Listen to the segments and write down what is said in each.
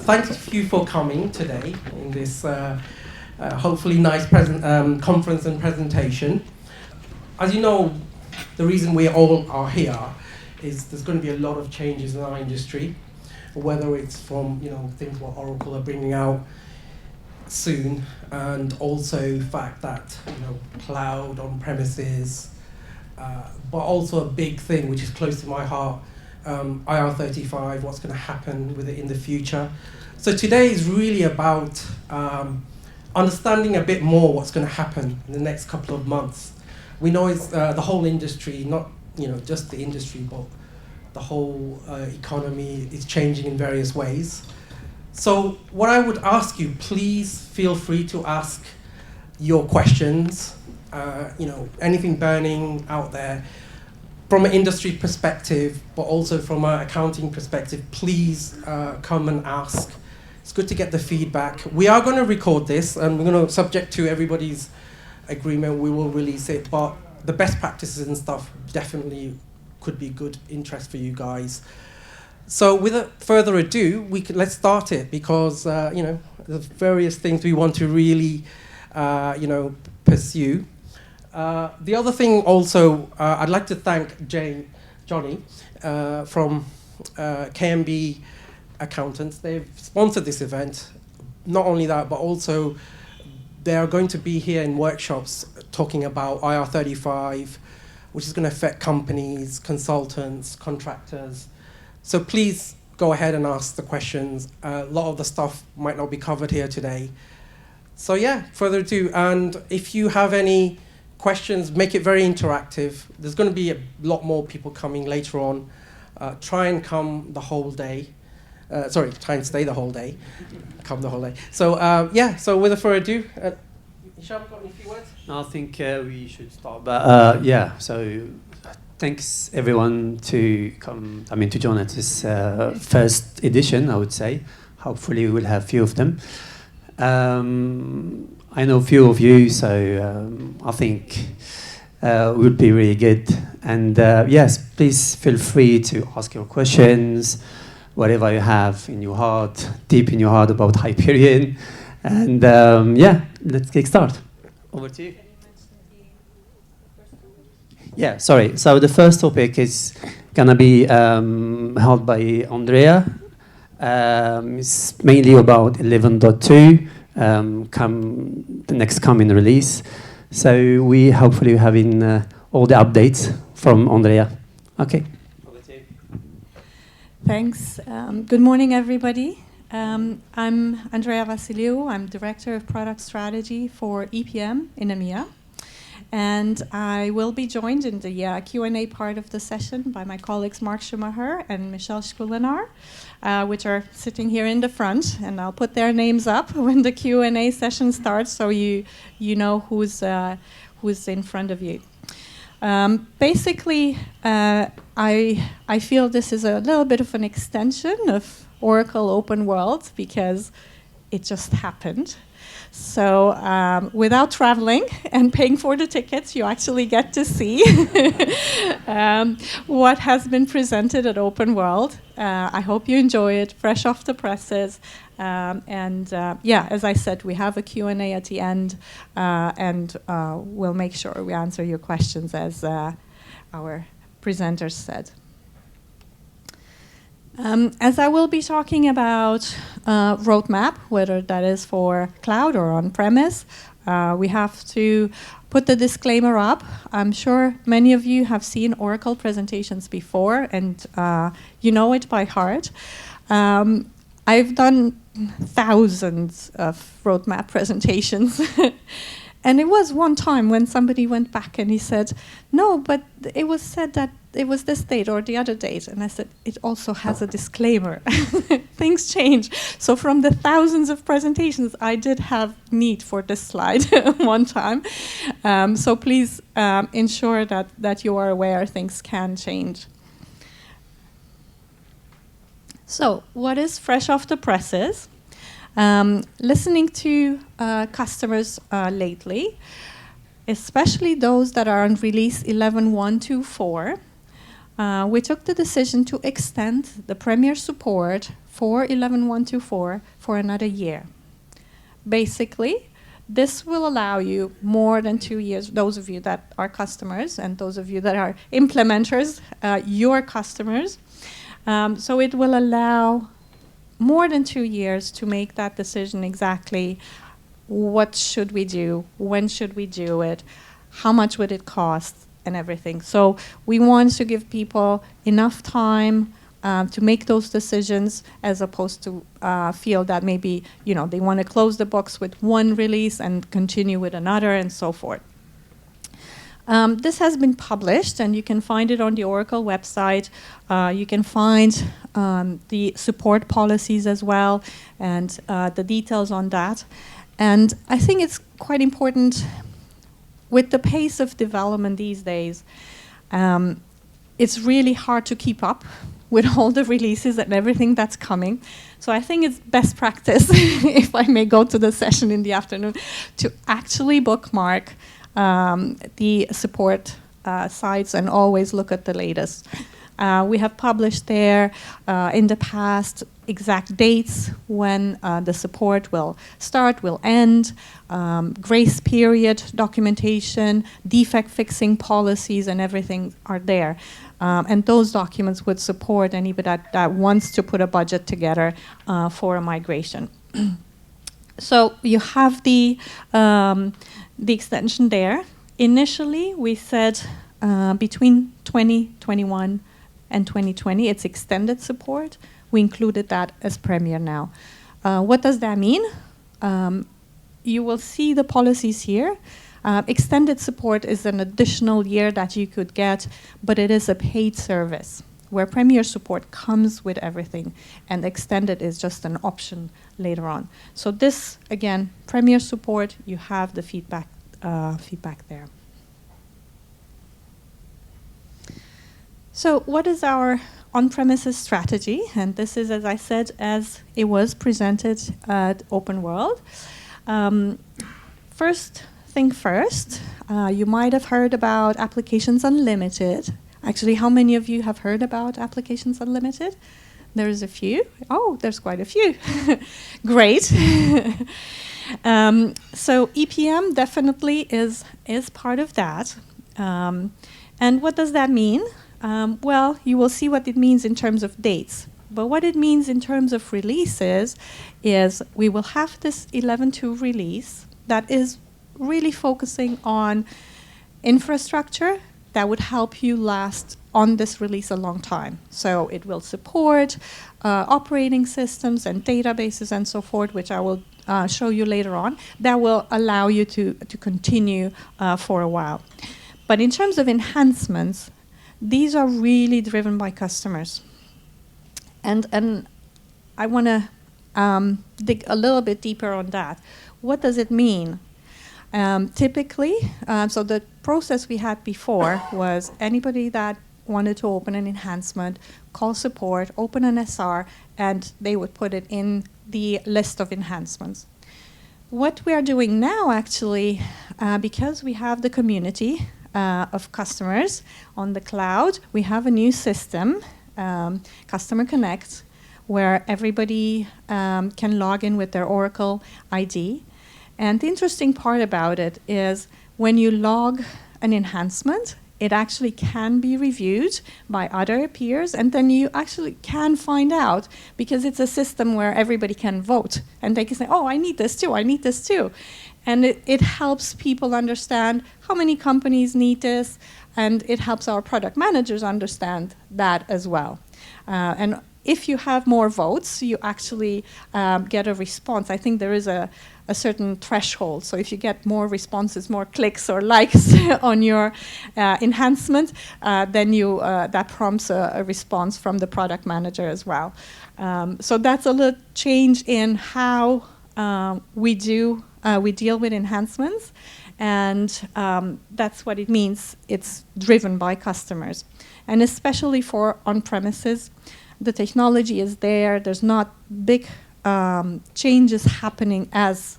thank you for coming today in this hopefully nice conference and presentation. As you know, the reason we all are here is there's going to be a lot of changes in our industry, whether it's from things what Oracle are bringing out soon, and also the fact that cloud, on-premises, but also a big thing which is close to my heart, IR35, what's going to happen with it in the future. So today is really about understanding a bit more what's going to happen in the next couple of months. We know it's the whole industry, not just the industry, but the whole economy is changing in various ways. So what I would ask you, please feel free to ask your questions, anything burning out there. From an industry perspective, but also from an accounting perspective, please come and ask. It's good to get the feedback. We are going to record this, and we're going to, subject to everybody's agreement, we will release it. But the best practices and stuff definitely could be good interest for you guys. So without further ado, let's start it, because there's various things we want to really pursue. The other thing also, I'd like to thank Johnny from KMB Accountants. They've sponsored this event. Not only that, but also they are going to be here in workshops talking about IR35, which is going to affect companies, consultants, contractors. So please go ahead and ask the questions. A lot of the stuff might not be covered here today. So yeah, further ado, and if you have any questions, make it very interactive. There's going to be a lot more people coming later on. Try and come the whole day. Try and stay the whole day. Come the whole day. So so without further ado, Hisham, got any few words? No, I think we should start. So thanks everyone to come. To join at this first edition, I would say. Hopefully, we will have a few of them. I know a few of you, so I think it would be really good. And yes, please feel free to ask your questions, whatever you have in your heart, deep in your heart about Hyperion. And let's get started. Over to you. Yeah, sorry. So the first topic is going to be held by Andrea. It's mainly about 11.2. The next coming release. So we hopefully having all the updates from Andrea. Okay. Thanks. Good morning, everybody. I'm Andrea Vassiliou. I'm Director of Product Strategy for EPM in EMEA. And I will be joined in the Q&A part of the session by my colleagues Mark Schumacher and Michelle Schkulenar, which are sitting here in the front. And I'll put their names up when the Q&A session starts, so you know who's in front of you. Basically, I feel this is a little bit of an extension of Oracle Open World, because it just happened. So without traveling and paying for the tickets, you actually get to see what has been presented at Open World. I hope you enjoy it, fresh off the presses. As I said, we have a Q&A at the end, and we'll make sure we answer your questions, as our presenters said. As I will be talking about roadmap, whether that is for cloud or on-premise, we have to put the disclaimer up. I'm sure many of you have seen Oracle presentations before, and you know it by heart. I've done thousands of roadmap presentations. And it was one time when somebody went back and he said, no, but it was said that it was this date or the other date. And I said, it also has a disclaimer. Things change. So from the thousands of presentations, I did have need for this slide one time. So please ensure that you are aware things can change. So what is fresh off the presses? Listening to customers lately, especially those that are on release 11.1.2.4, we took the decision to extend the Premier support for 11.124 for another year. Basically, this will allow you more than 2 years, those of you that are customers and those of you that are implementers, your customers. So it will allow more than 2 years to make that decision exactly. What should we do? When should we do it? How much would it cost? And everything. So we want to give people enough time to make those decisions, as opposed to feel that maybe they want to close the books with one release and continue with another and so forth. This has been published, and you can find it on the Oracle website. You can find the support policies as well, and the details on that. And I think it's quite important. With the pace of development these days, it's really hard to keep up with all the releases and everything that's coming. So I think it's best practice, if I may go to the session in the afternoon, to actually bookmark the support sites and always look at the latest. We have published there in the past exact dates when the support will start, will end, grace period documentation, defect fixing policies, and everything are there. And those documents would support anybody that wants to put a budget together for a migration. So you have the extension there. Initially, we said between 2021 and 2020, it's extended support. We included that as Premier now. What does that mean? You will see the policies here. Extended support is an additional year that you could get, but it is a paid service, where Premier support comes with everything, and extended is just an option later on. So this, again, Premier support, you have the feedback there. So what is our on-premises strategy? And this is, as I said, as it was presented at Open World. First thing first, you might have heard about Applications Unlimited. Actually, how many of you have heard about Applications Unlimited? There's a few. Oh, there's quite a few. Great. So EPM definitely is part of that. And what does that mean? Well, you will see what it means in terms of dates. But what it means in terms of releases is we will have this 11.2 release that is really focusing on infrastructure that would help you last on this release a long time. So it will support operating systems and databases and so forth, which I will show you later on, that will allow you to continue for a while. But in terms of enhancements, these are really driven by customers. And I want to dig a little bit deeper on that. What does it mean? Typically, so the process we had before was anybody that wanted to open an enhancement, call support, open an SR, and they would put it in the list of enhancements. What we are doing now, actually, because we have the community of customers on the cloud, we have a new system, Customer Connect, where everybody can log in with their Oracle ID. And the interesting part about it is when you log an enhancement, it actually can be reviewed by other peers, and then you actually can find out, because it's a system where everybody can vote, and they can say, oh, I need this too, I need this too. And it helps people understand how many companies need this, and it helps our product managers understand that as well. And if you have more votes, you actually get a response. I think there is a certain threshold. So if you get more responses, more clicks or likes on your enhancement, then that prompts a response from the product manager as well. So that's a little change in how we deal with enhancements. And that's what it means. It's driven by customers. And especially for on-premises, the technology is there. There's not big changes happening as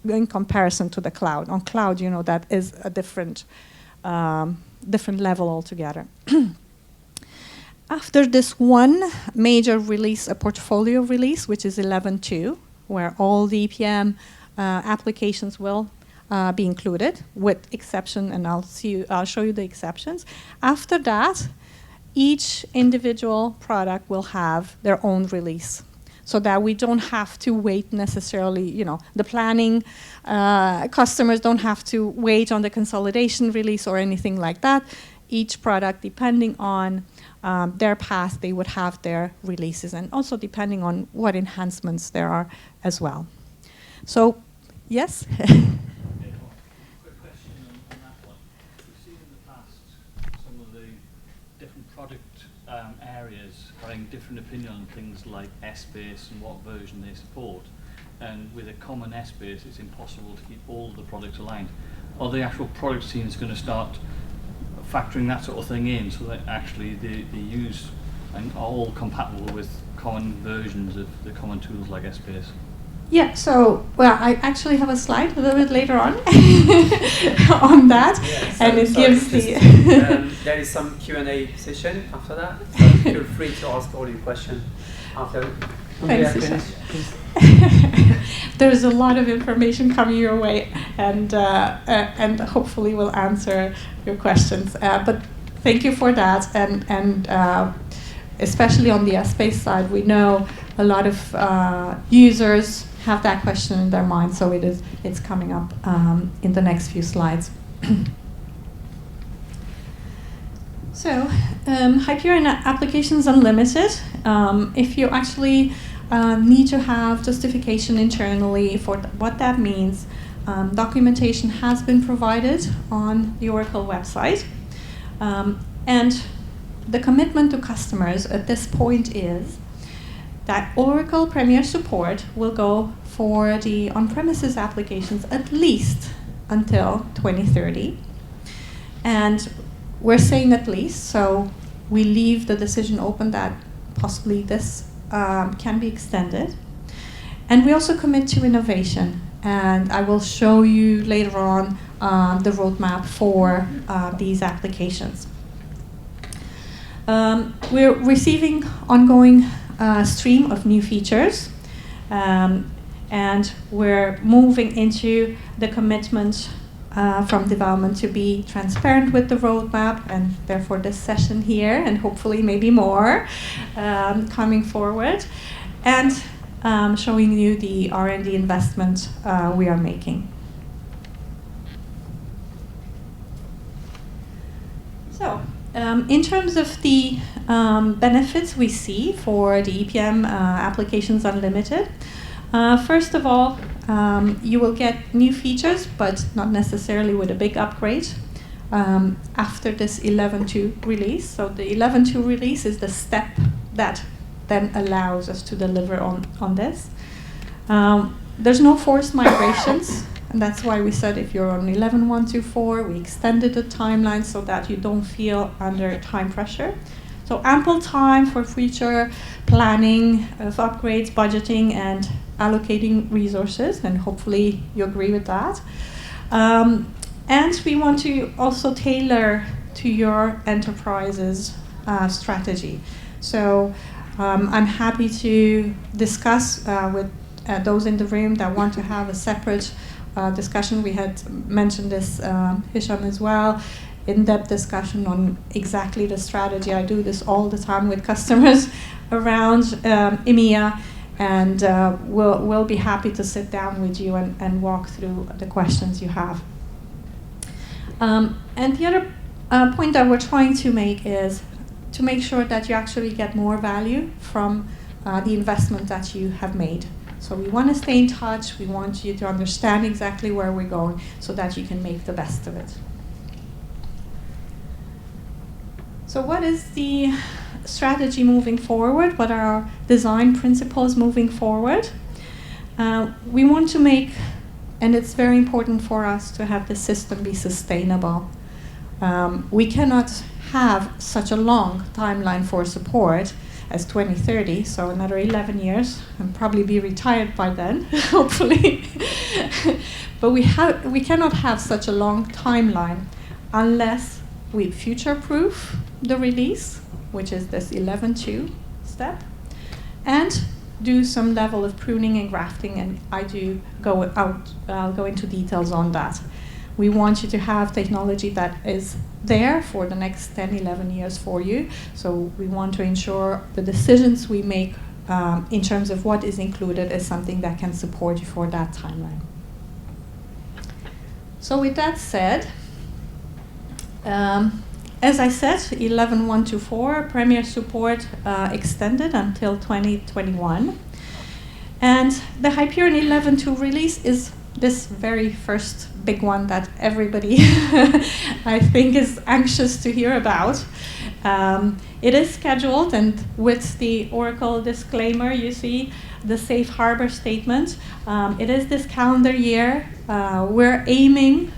in comparison to the cloud. On cloud, that is a different level altogether. After this one major release, a portfolio release, which is 11.2, where all the EPM applications will be included, with exception, and I'll show you the exceptions. After that, each individual product will have their own release, so that we don't have to wait necessarily, the planning customers don't have to wait on the consolidation release or anything like that. Each product, depending on their path, they would have their releases, and also depending on what enhancements there are as well. So, yes? Quick question on that one. We've seen in the past some of the different product areas having different opinion on things like S-base and what version they support. And with a common S-base, it's impossible to keep all of the products aligned. Are the actual product teams going to start factoring that sort of thing in, so that actually they use and are all compatible with common versions of the common tools like S-base? Yeah, so, well, I actually have a slide a little bit later on on that, Yeah, and it gives the... there is some Q&A session after that, so feel free to ask all your questions after. Thanks, Isha. There's a lot of information coming your way, and hopefully we'll answer your questions. But thank you for that, and especially on the S-base side, we know a lot of users have that question in their mind, so it's coming up in the next few slides. So, Hyperion Applications Unlimited, if you actually need to have justification internally for what that means, documentation has been provided on the Oracle website. And the commitment to customers at this point is that Oracle Premier Support will go for the on-premises applications at least until 2030. And we're saying at least, so we leave the decision open that possibly this can be extended. And we also commit to innovation. And I will show you later on the roadmap for these applications. We're receiving ongoing stream of new features, and we're moving into the commitment from development to be transparent with the roadmap, and therefore this session here, and hopefully maybe more coming forward, and showing you the R&D investment we are making. So, in terms of the benefits we see for the EPM Applications Unlimited, first of all, you will get new features, but not necessarily with a big upgrade after this 11.2 release. So the 11.2 release is the step that then allows us to deliver on this. There's no forced migrations. And that's why we said if you're on 11.124, we extended the timeline so that you don't feel under time pressure. So ample time for future planning of upgrades, budgeting, and allocating resources, and hopefully you agree with that. And we want to also tailor to your enterprise's strategy. So I'm happy to discuss with those in the room that want to have a separate discussion. We had mentioned this, Hisham, as well, in-depth discussion on exactly the strategy. I do this all the time with customers around EMEA, and we'll be happy to sit down with you and walk through the questions you have. And the other point that we're trying to make is to make sure that you actually get more value from the investment that you have made. So we want to stay in touch. We want you to understand exactly where we're going so that you can make the best of it. So what is the strategy moving forward? What are our design principles moving forward? We want to make, and it's very important for us to have the system be sustainable. We cannot have such a long timeline for support as 2030, so another 11 years, and probably be retired by then, hopefully. But we cannot have such a long timeline unless we future-proof the release which is this 11.2 step, and do some level of pruning and grafting, and I'll go into details on that. We want you to have technology that is there for the next 10, 11 years for you. So we want to ensure the decisions we make in terms of what is included is something that can support you for that timeline. So with that said, as I said, 11.124 Premier support extended until 2021. And the Hyperion 11.2 release is this very first big one that everybody I think is anxious to hear about. It is scheduled, and with the Oracle disclaimer, you see the safe harbor statement. It is this calendar year. We're aiming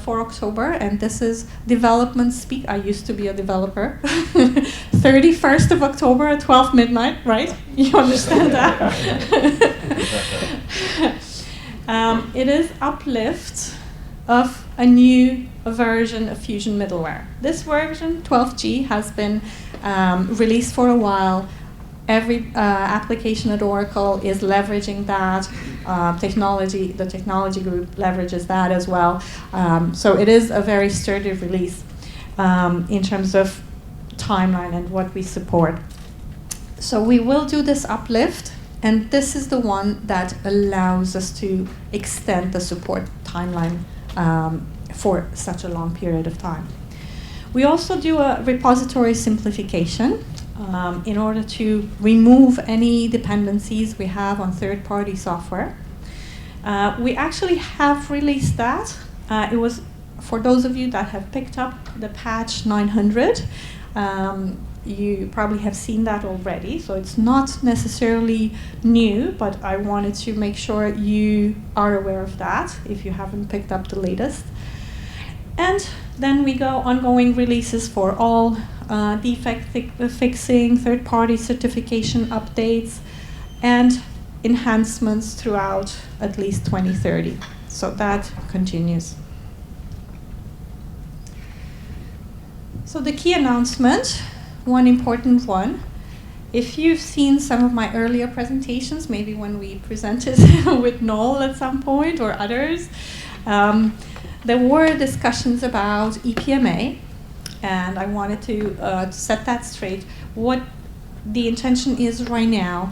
for October, and this is development speak. I used to be a developer. 31st of October at 12 midnight, right? You understand that? It is uplift of a new version of Fusion middleware. This version, 12G, has been released for a while. Every application at Oracle is leveraging that technology. The technology group leverages that as well. So it is a very sturdy release in terms of timeline and what we support. So we will do this uplift, and this is the one that allows us to extend the support timeline for such a long period of time. We also do a repository simplification in order to remove any dependencies we have on third-party software. We actually have released that. It was, for those of you that have picked up the patch 900, you probably have seen that already, so it's not necessarily new, but I wanted to make sure you are aware of that if you haven't picked up the latest. And then we go ongoing releases for all defect fixing, third-party certification updates, and enhancements throughout at least 2030. So that continues. So the key announcement, one important one. If you've seen some of my earlier presentations, maybe when we presented with Noel at some point or others, there were discussions about EPMA, and I wanted to set that straight. What the intention is right now,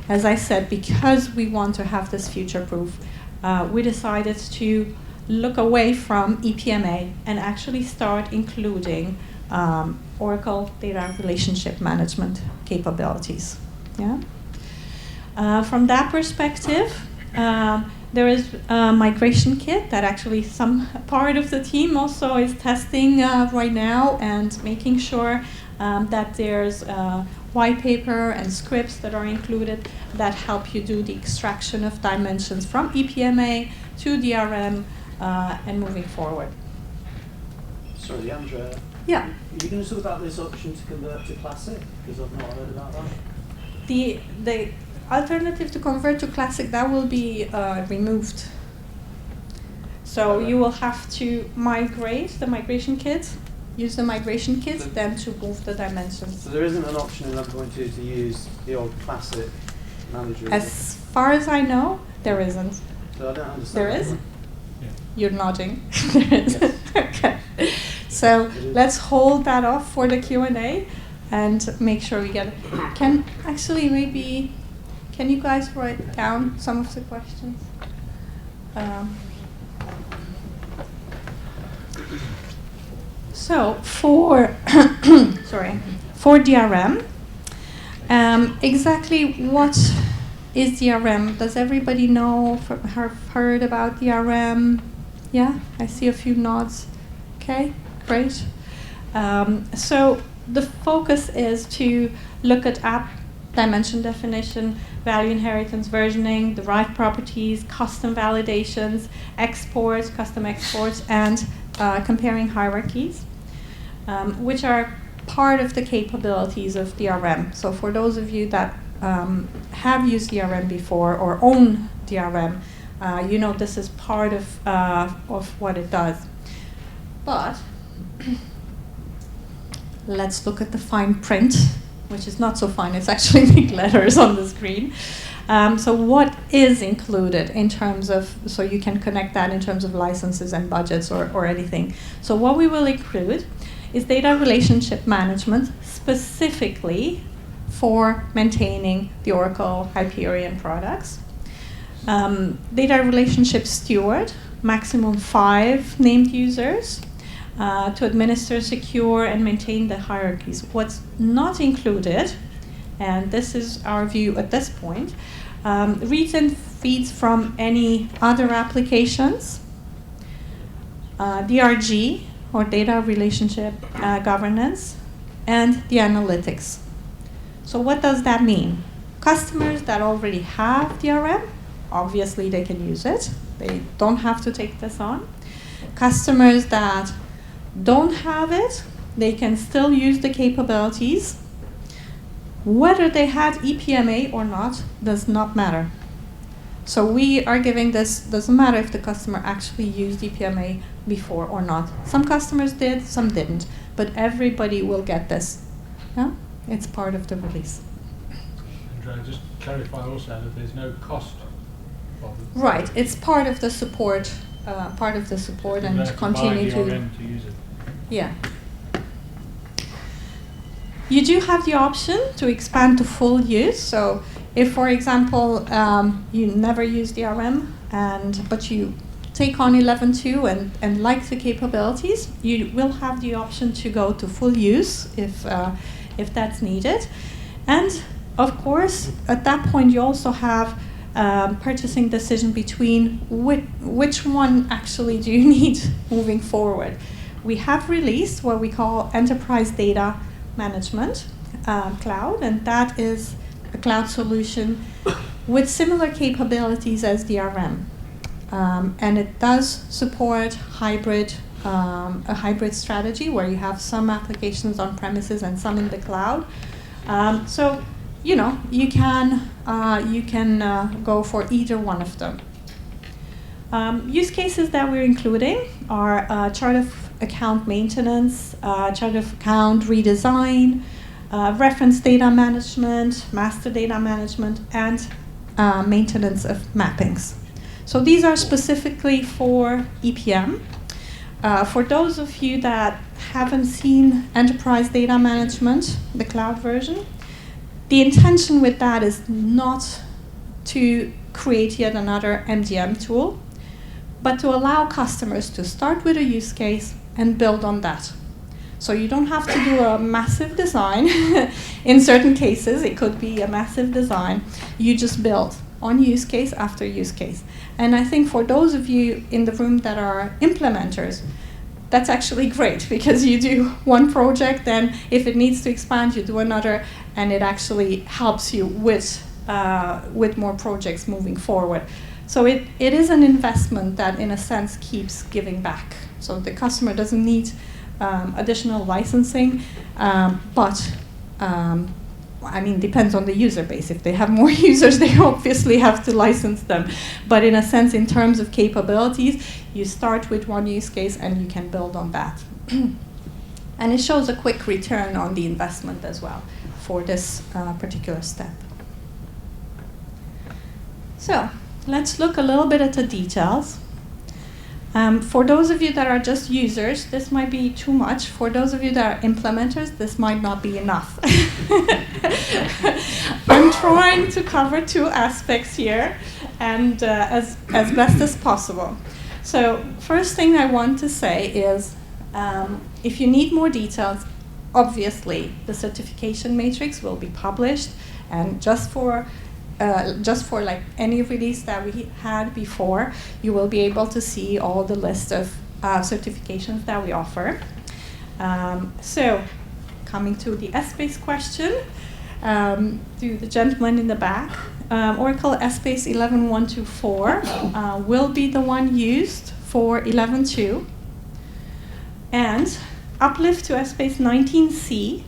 as I said, because we want to have this future-proof, we decided to look away from EPMA and actually start including Oracle Data Relationship Management capabilities. Yeah. From that perspective, there is a migration kit that actually some part of the team also is testing right now and making sure that there's white paper and scripts that are included that help you do the extraction of dimensions from EPMA to DRM and moving forward. Sorry, Andrea. Yeah. Are you going to talk about this option to convert to Classic? Because I've not heard about that. The alternative to convert to Classic, that will be removed. So you will have to migrate the migration kit, use the migration kit, so then to move the dimensions. So there isn't an option in 11.2 to use the old Classic manager? As far as I know, there isn't. So I don't understand. There is? Yeah. You're nodding. There is. Yes. Okay. So let's hold that off for the Q&A and make sure we get it. Can you guys write down some of the questions? So for for DRM, exactly what is DRM? Does everybody know, have heard about DRM? Yeah, I see a few nods. Okay, great. So the focus is to look at app dimension definition, value inheritance, versioning, derived properties, custom validations, exports, custom exports, and comparing hierarchies, which are part of the capabilities of DRM. So for those of you that have used DRM before or own DRM, you know this is part of what it does. But let's look at the fine print, which is not so fine. It's actually big letters on the screen. So what is included in terms of, so you can connect that in terms of licenses and budgets or anything. So what we will include is data relationship management specifically for maintaining the Oracle Hyperion products. Data relationship steward, maximum 5 named users to administer, secure, and maintain the hierarchies. What's not included, and this is our view at this point, reads and feeds from any other applications, DRG, or data relationship governance, and the analytics. So what does that mean? Customers that already have DRM, obviously they can use it. They don't have to take this on. Customers that don't have it, they can still use the capabilities. Whether they had EPMA or not does not matter. So we are giving this, doesn't matter if the customer actually used EPMA before or not. Some customers did, some didn't, but everybody will get this. Yeah? It's part of the release. And just clarify also that there's no cost of it. Right, it's part of the support, and continue to use it. Yeah. You do have the option to expand to full use. So if, for example, you never use DRM, but you take on 11.2 and like the capabilities, you will have the option to go to full use if that's needed. And of course, at that point, you also have purchasing decision between which one actually do you need moving forward. We have released what we call Enterprise Data Management Cloud, and that is a cloud solution with similar capabilities as DRM. And it does support a hybrid strategy where you have some applications on premises and some in the cloud. So, you know, you can go for either one of them. Use cases that we're including are chart of account maintenance, chart of account redesign, reference data management, master data management, and maintenance of mappings. So these are specifically for EPM. For those of you that haven't seen Enterprise Data Management, the cloud version, the intention with that is not to create yet another MDM tool, but to allow customers to start with a use case and build on that. So you don't have to do a massive design. In certain cases, it could be a massive design. You just build on use case after use case. And I think for those of you in the room that are implementers, that's actually great because you do one project, then if it needs to expand, you do another, and it actually helps you with more projects moving forward. So it is an investment that, in a sense, keeps giving back. So the customer doesn't need additional licensing, but I mean, depends on the user base. If they have more users, they obviously have to license them. But in a sense, in terms of capabilities, you start with one use case and you can build on that. And it shows a quick return on the investment as well for this particular step. So let's look a little bit at the details. For those of you that are just users, this might be too much. For those of you that are implementers, this might not be enough. I'm trying to cover two aspects here, and as best as possible. So first thing I want to say is, if you need more details, obviously the certification matrix will be published, and just for like any release that we had before, you will be able to see all the list of certifications that we offer. So, coming to the S-Base question, to the gentleman in the back, Oracle S-Base 11.124 will be the one used for 11.2, and uplift to S-Base 19C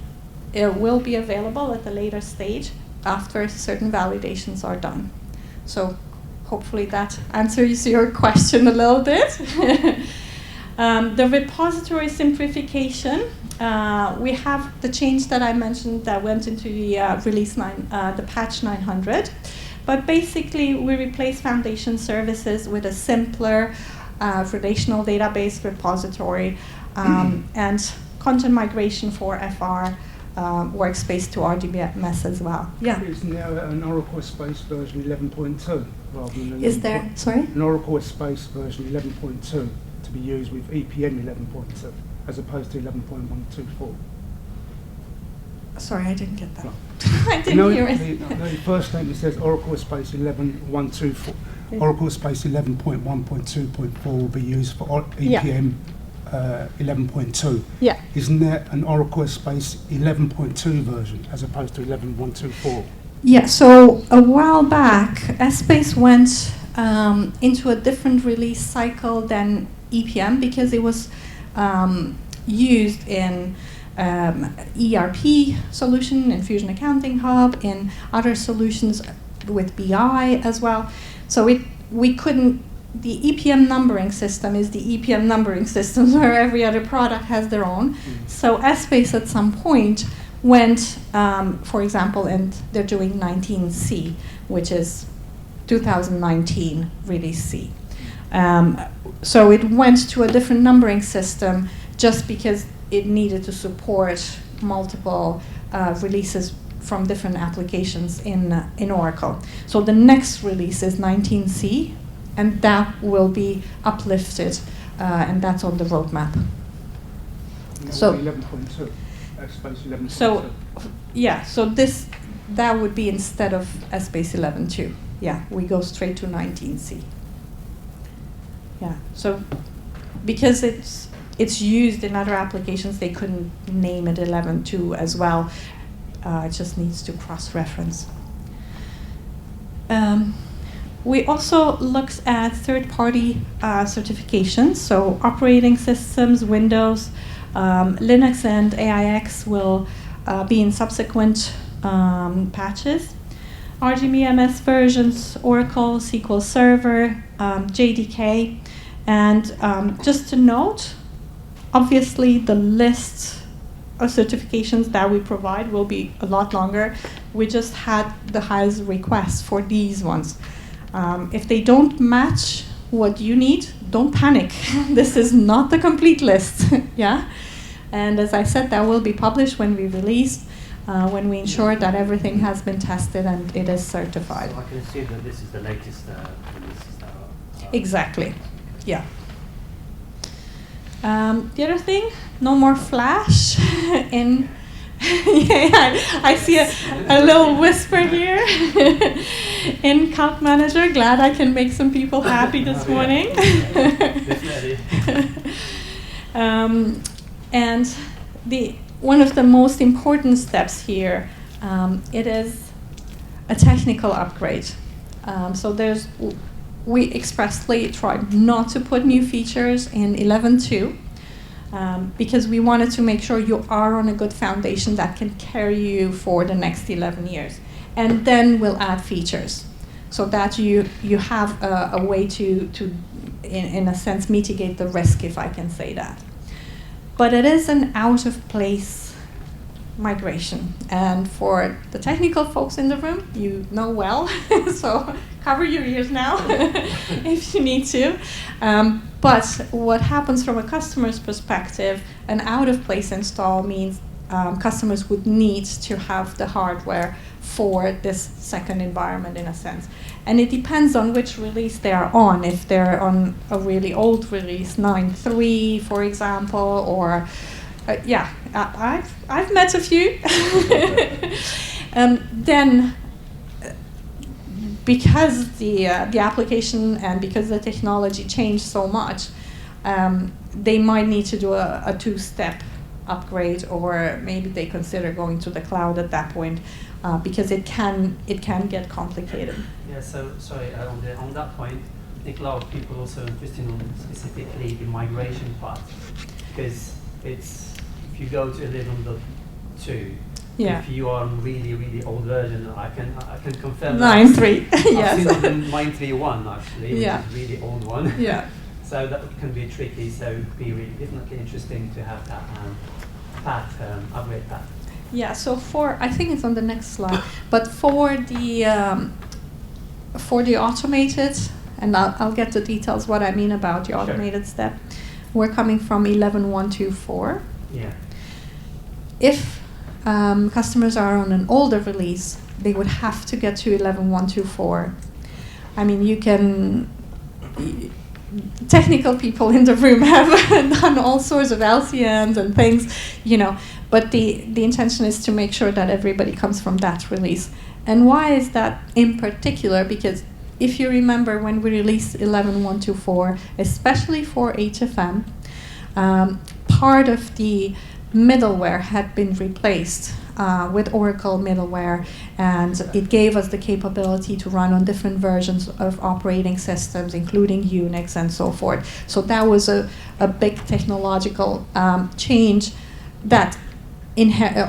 will be available at a later stage after certain validations are done. So hopefully that answers your question a little bit. The repository simplification we have the change that I mentioned that went into the the patch 900. But basically, we replace foundation services with a simpler relational database repository and content migration for FR workspace to RDBMS as well. Yeah. Is now an Oracle Space version 11.2 rather than Is there, sorry? an Oracle Space version 11.2 to be used with EPM 11.2 as opposed to 11.124? Sorry, I didn't get that. No. I didn't hear it. The first statement says Oracle Space 11.124. Oracle Space 11.1.2.4 will be used for EPM 11.2. Yeah. Isn't there an Oracle Space 11.2 version as opposed to 11.124? Yeah, so a while back, Space went into a different release cycle than EPM because it was used in ERP solution, in Fusion Accounting Hub, in other solutions with BI as well. So we couldn't, the EPM numbering system is the EPM numbering system where every other product has their own. So Space at some point went, for example, and they're doing 19C, which is 2019 release C. So it went to a different numbering system just because it needed to support multiple releases from different applications in Oracle. So the next release is 19C, and that will be uplifted, and that's on the roadmap. So 11.2, Space 11.2. So, yeah, so that would be instead of Space 11.2. Yeah, we go straight to 19C. Yeah, so because it's used in other applications, they couldn't name it 11.2 as well. It just needs to cross-reference. We also looked at third-party certifications, so operating systems, Windows, Linux and AIX will be in subsequent patches. RDBMS versions, Oracle, SQL Server, JDK, and just to note, obviously the list of certifications that we provide will be a lot longer. We just had the highest requests for these ones. If they don't match what you need, don't panic. This is not the complete list. Yeah, and as I said, that will be published when we release, when we ensure that everything has been tested and it is certified. So I can see that this is the latest releases that are Exactly. Yeah. The other thing, no more Flash in. Yeah, I see a little whisper here in Calc Manager. Glad I can make some people happy this morning. And one of the most important steps here, it is a technical upgrade. So we expressly tried not to put new features in 11.2. Because we wanted to make sure you are on a good foundation that can carry you for the next 11 years. And then we'll add features so that you have a way to in a sense, mitigate the risk, if I can say that. But it is an out-of-place migration. And for the technical folks in the room, you know well, so cover your ears now if you need to. But what happens from a customer's perspective, an out-of-place install means customers would need to have the hardware for this second environment in a sense. And it depends on which release they are on. If they're on a really old release, 9.3, for example, or yeah, I've met a few. Then, because the application and because the technology changed so much, they might need to do a two-step upgrade, or maybe they consider going to the cloud at that point, because it can get complicated. Yeah, so sorry, on that point, I think a lot of people also interested in specifically the migration part, because it's, if you go to 11.2, Yeah. if you are on really old version, I can confirm 9.3, I've yes. seen the 9.3.1 actually, Yeah. which is really old one. Yeah. So that can be tricky, so it'd be really definitely interesting to have that path, upgrade path. Yeah, so I think it's on the next slide, but for the automated, and I'll get the details what I mean about the automated step, we're coming from 11.1.2.4. Yeah. If customers are on an older release, they would have to get to 11.1.2.4. I mean, you can, technical people in the room have done all sorts of LCNs and things, you know, but the intention is to make sure that everybody comes from that release. And why is that in particular? Because if you remember when we released 11.1.2.4, especially for HFM, part of the middleware had been replaced with Oracle middleware, and it gave us the capability to run on different versions of operating systems, including Unix and so forth. So that was a big technological change that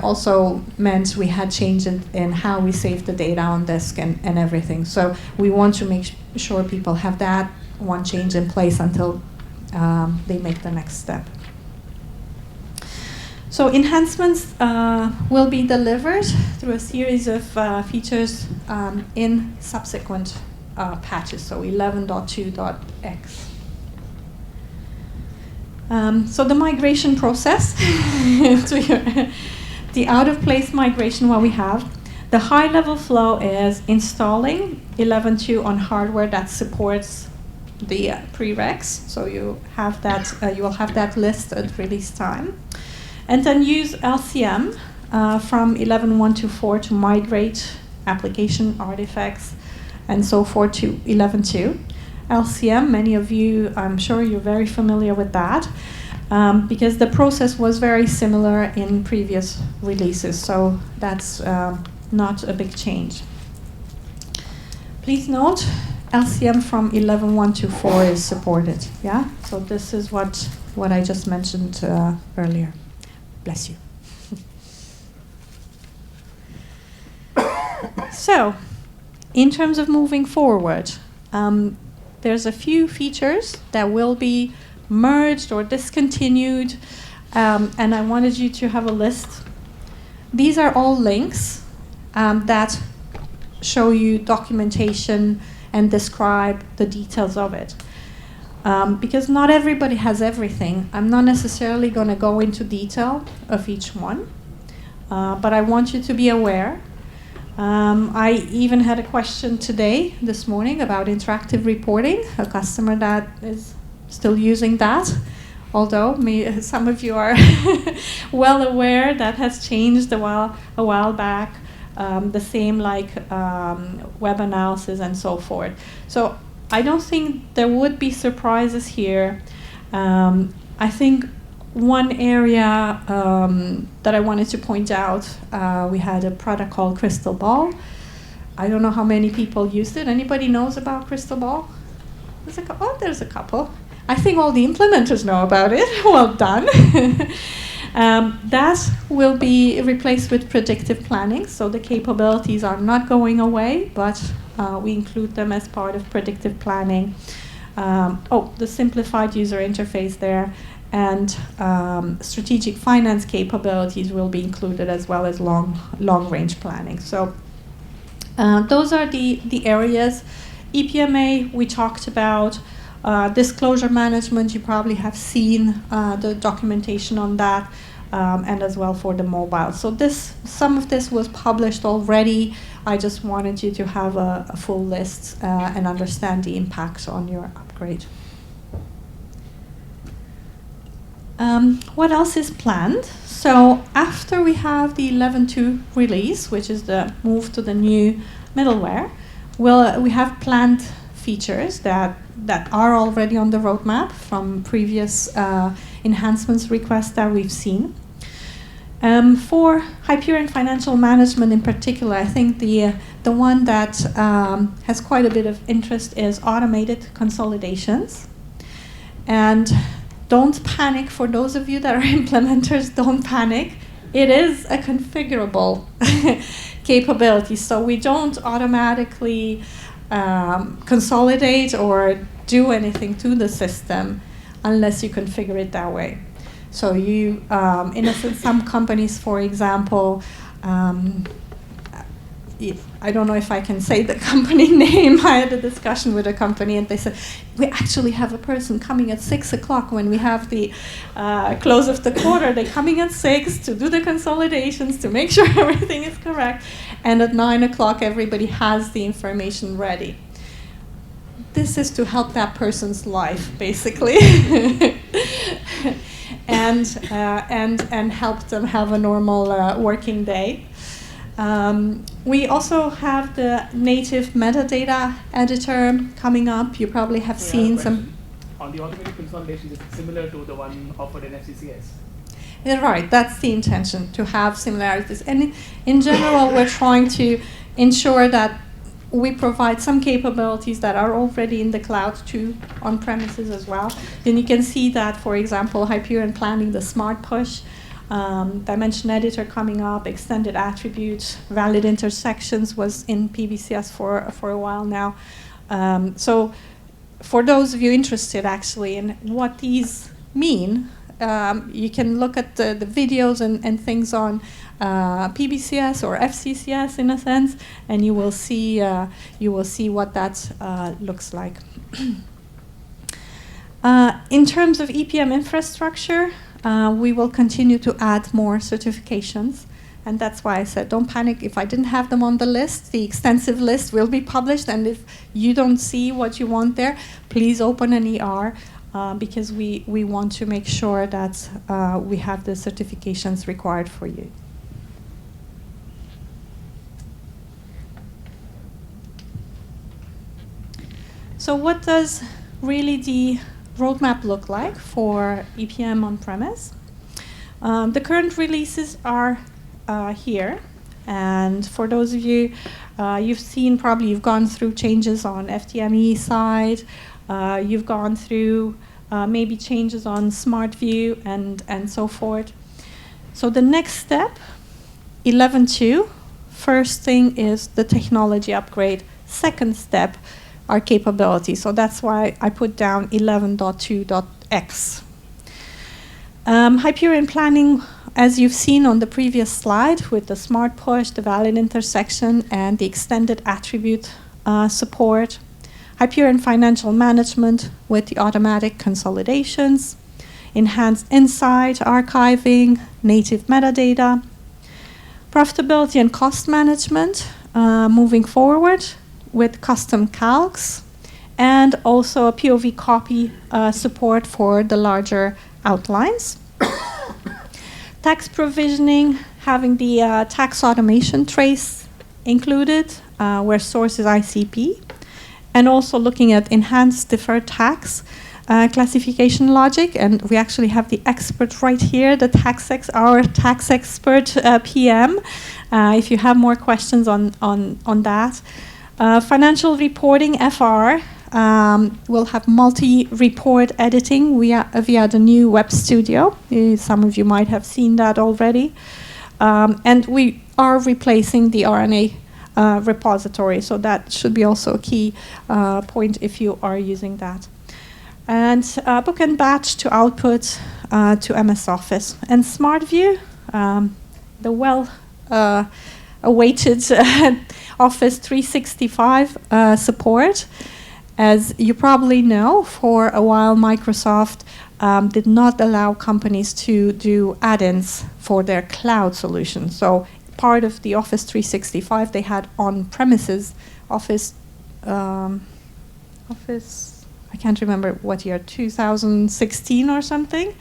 also meant we had change in how we save the data on disk and everything. So we want to make sure people have that one change in place until they make the next step. So enhancements will be delivered through a series of features in subsequent patches, so 11.2.x. So the migration process, the out-of-place migration, what we have, the high-level flow is installing 11.2 on hardware that supports the prereqs. So you have that, you will have that list at release time, and then use LCM from 11.1.2.4 to migrate application artifacts and so forth to 11.2. LCM, many of you, I'm sure you're very familiar with that, because the process was very similar in previous releases, so that's not a big change. Please note, LCM from 11.1.2.4 is supported, yeah? So this is what I just mentioned earlier. Bless you. So, in terms of moving forward, there's a few features that will be merged or discontinued, and I wanted you to have a list. These are all links that show you documentation and describe the details of it. Because not everybody has everything. I'm not necessarily going to go into detail of each one, but I want you to be aware. I even had a question this morning about interactive reporting, a customer that is still using that, although some of you are well aware that has changed a while back, the same like web analysis and so forth. So I don't think there would be surprises here. I think one area that I wanted to point out, we had a product called Crystal Ball. I don't know how many people used it. Anybody knows about Crystal Ball? There's a couple. I think all the implementers know about it. Well done. That will be replaced with predictive planning, so the capabilities are not going away, but we include them as part of predictive planning. The simplified user interface there, and strategic finance capabilities will be included, as well as long-range planning. So those are the areas. EPMA, we talked about. Disclosure management, you probably have seen the documentation on that, and as well for the mobile. So some of this was published already. I just wanted you to have a full list and understand the impact on your upgrade. What else is planned? So after we have the 11.2 release, which is the move to the new middleware, we have planned features that are already on the roadmap from previous enhancements requests that we've seen. For Hyperion Financial Management in particular, I think the one that has quite a bit of interest is automated consolidations. And don't panic, for those of you that are implementers, don't panic. It is a configurable capability, so we don't automatically consolidate or do anything to the system unless you configure it that way. So you, in a sense, some companies, for example, I don't know if I can say the company name. I had a discussion with a company and they said, we actually have a person coming at 6 o'clock when we have the close of the quarter. They're coming at 6 to do the consolidations, to make sure everything is correct. And at 9 o'clock, everybody has the information ready. This is to help that person's life, basically. and help them have a normal working day. We also have the native metadata editor coming up. You probably have seen some. On the automated consolidation, is it similar to the one offered in FCCS? Yeah, right, that's the intention, to have similarities. And in general, we're trying to ensure that we provide some capabilities that are already in the cloud to on-premises as well. And you can see that, for example, Hyperion planning the smart push, dimension editor coming up, extended attributes, valid intersections was in PBCS for a while now. So for those of you interested actually in what these mean, you can look at the videos and things on PBCS or FCCS in a sense, and you will see what that looks like. In terms of EPM infrastructure, we will continue to add more certifications, and that's why I said don't panic if I didn't have them on the list. The extensive list will be published, and if you don't see what you want there, please open an ER. Because we want to make sure that we have the certifications required for you. So what does really the roadmap look like for EPM on-premise? The current releases are here. And for those of you, you've seen, probably you've gone through changes on FTME side. You've gone through maybe changes on Smart View and so forth. So the next step, 11.2, first thing is the technology upgrade. Second step, our capability. So that's why I put down 11.2.x. Hyperion planning, as you've seen on the previous slide, with the smart push, the valid intersection, and the extended attribute support. Hyperion financial management with the automatic consolidations, enhanced insight, archiving, native metadata, profitability and cost management moving forward with custom calcs, and also a POV copy support for the larger outlines. Tax provisioning, having the tax automation trace included, where source is ICP. And also looking at enhanced deferred tax classification logic. And we actually have the expert right here, our tax expert PM, if you have more questions on that. Financial reporting, FR, will have multi-report editing via the new Web Studio. Some of you might have seen that already. And we are replacing the RNA repository, so that should be also a key point if you are using that. And book and batch to output to MS Office. And Smart View, the awaited Office 365 support. As you probably know, for a while Microsoft did not allow companies to do add-ins for their cloud solution. So part of the Office 365, they had on-premises Office, I can't remember what year, 2016 or something,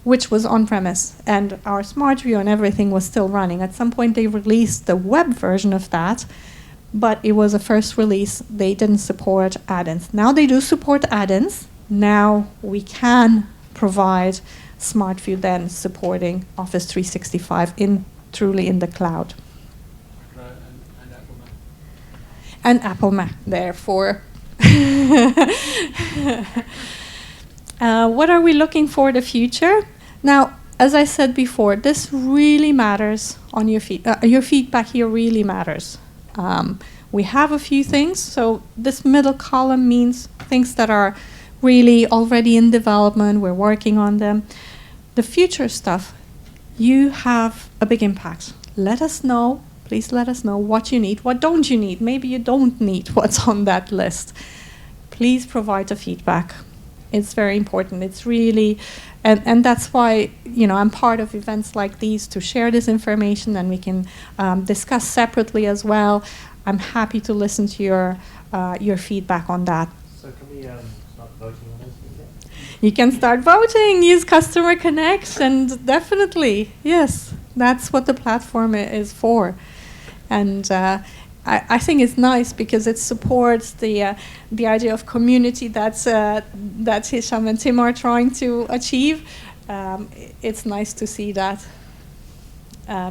which was on-premise. And our Smart View and everything was still running. At some point, they released the web version of that, but it was a first release. They didn't support add-ins. Now they do support add-ins. Now we can provide Smart View then supporting Office 365 truly in the cloud. And Apple Mac, therefore. What are we looking for the future? Now, as I said before, this really matters on your feedback here really matters. We have a few things. So this middle column means things that are really already in development. We're working on them. the future stuff, you have a big impact. Let us know, please let us know what you need, what don't you need. Maybe you don't need what's on that list. Please provide the feedback. It's very important. It's really, and that's why, you know, I'm part of events like these to share this information, and we can discuss separately as well. I'm happy to listen to your feedback on that. So can we start voting on this? You can start voting, use Customer Connect, and definitely, yes, that's what the platform is for. And I think it's nice because it supports the idea of community that Hisham and Tim are trying to achieve. It's nice to see that.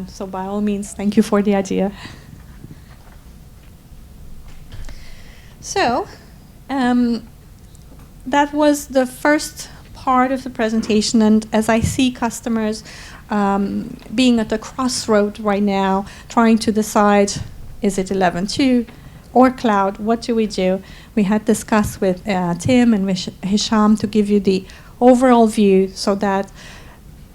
So by all means, thank you for the idea. So that was the first part of the presentation, and as I see customers being at the crossroad right now, trying to decide, is it 11.2 or cloud, what do? We had discussed with Tim and Hisham to give you the overall view so that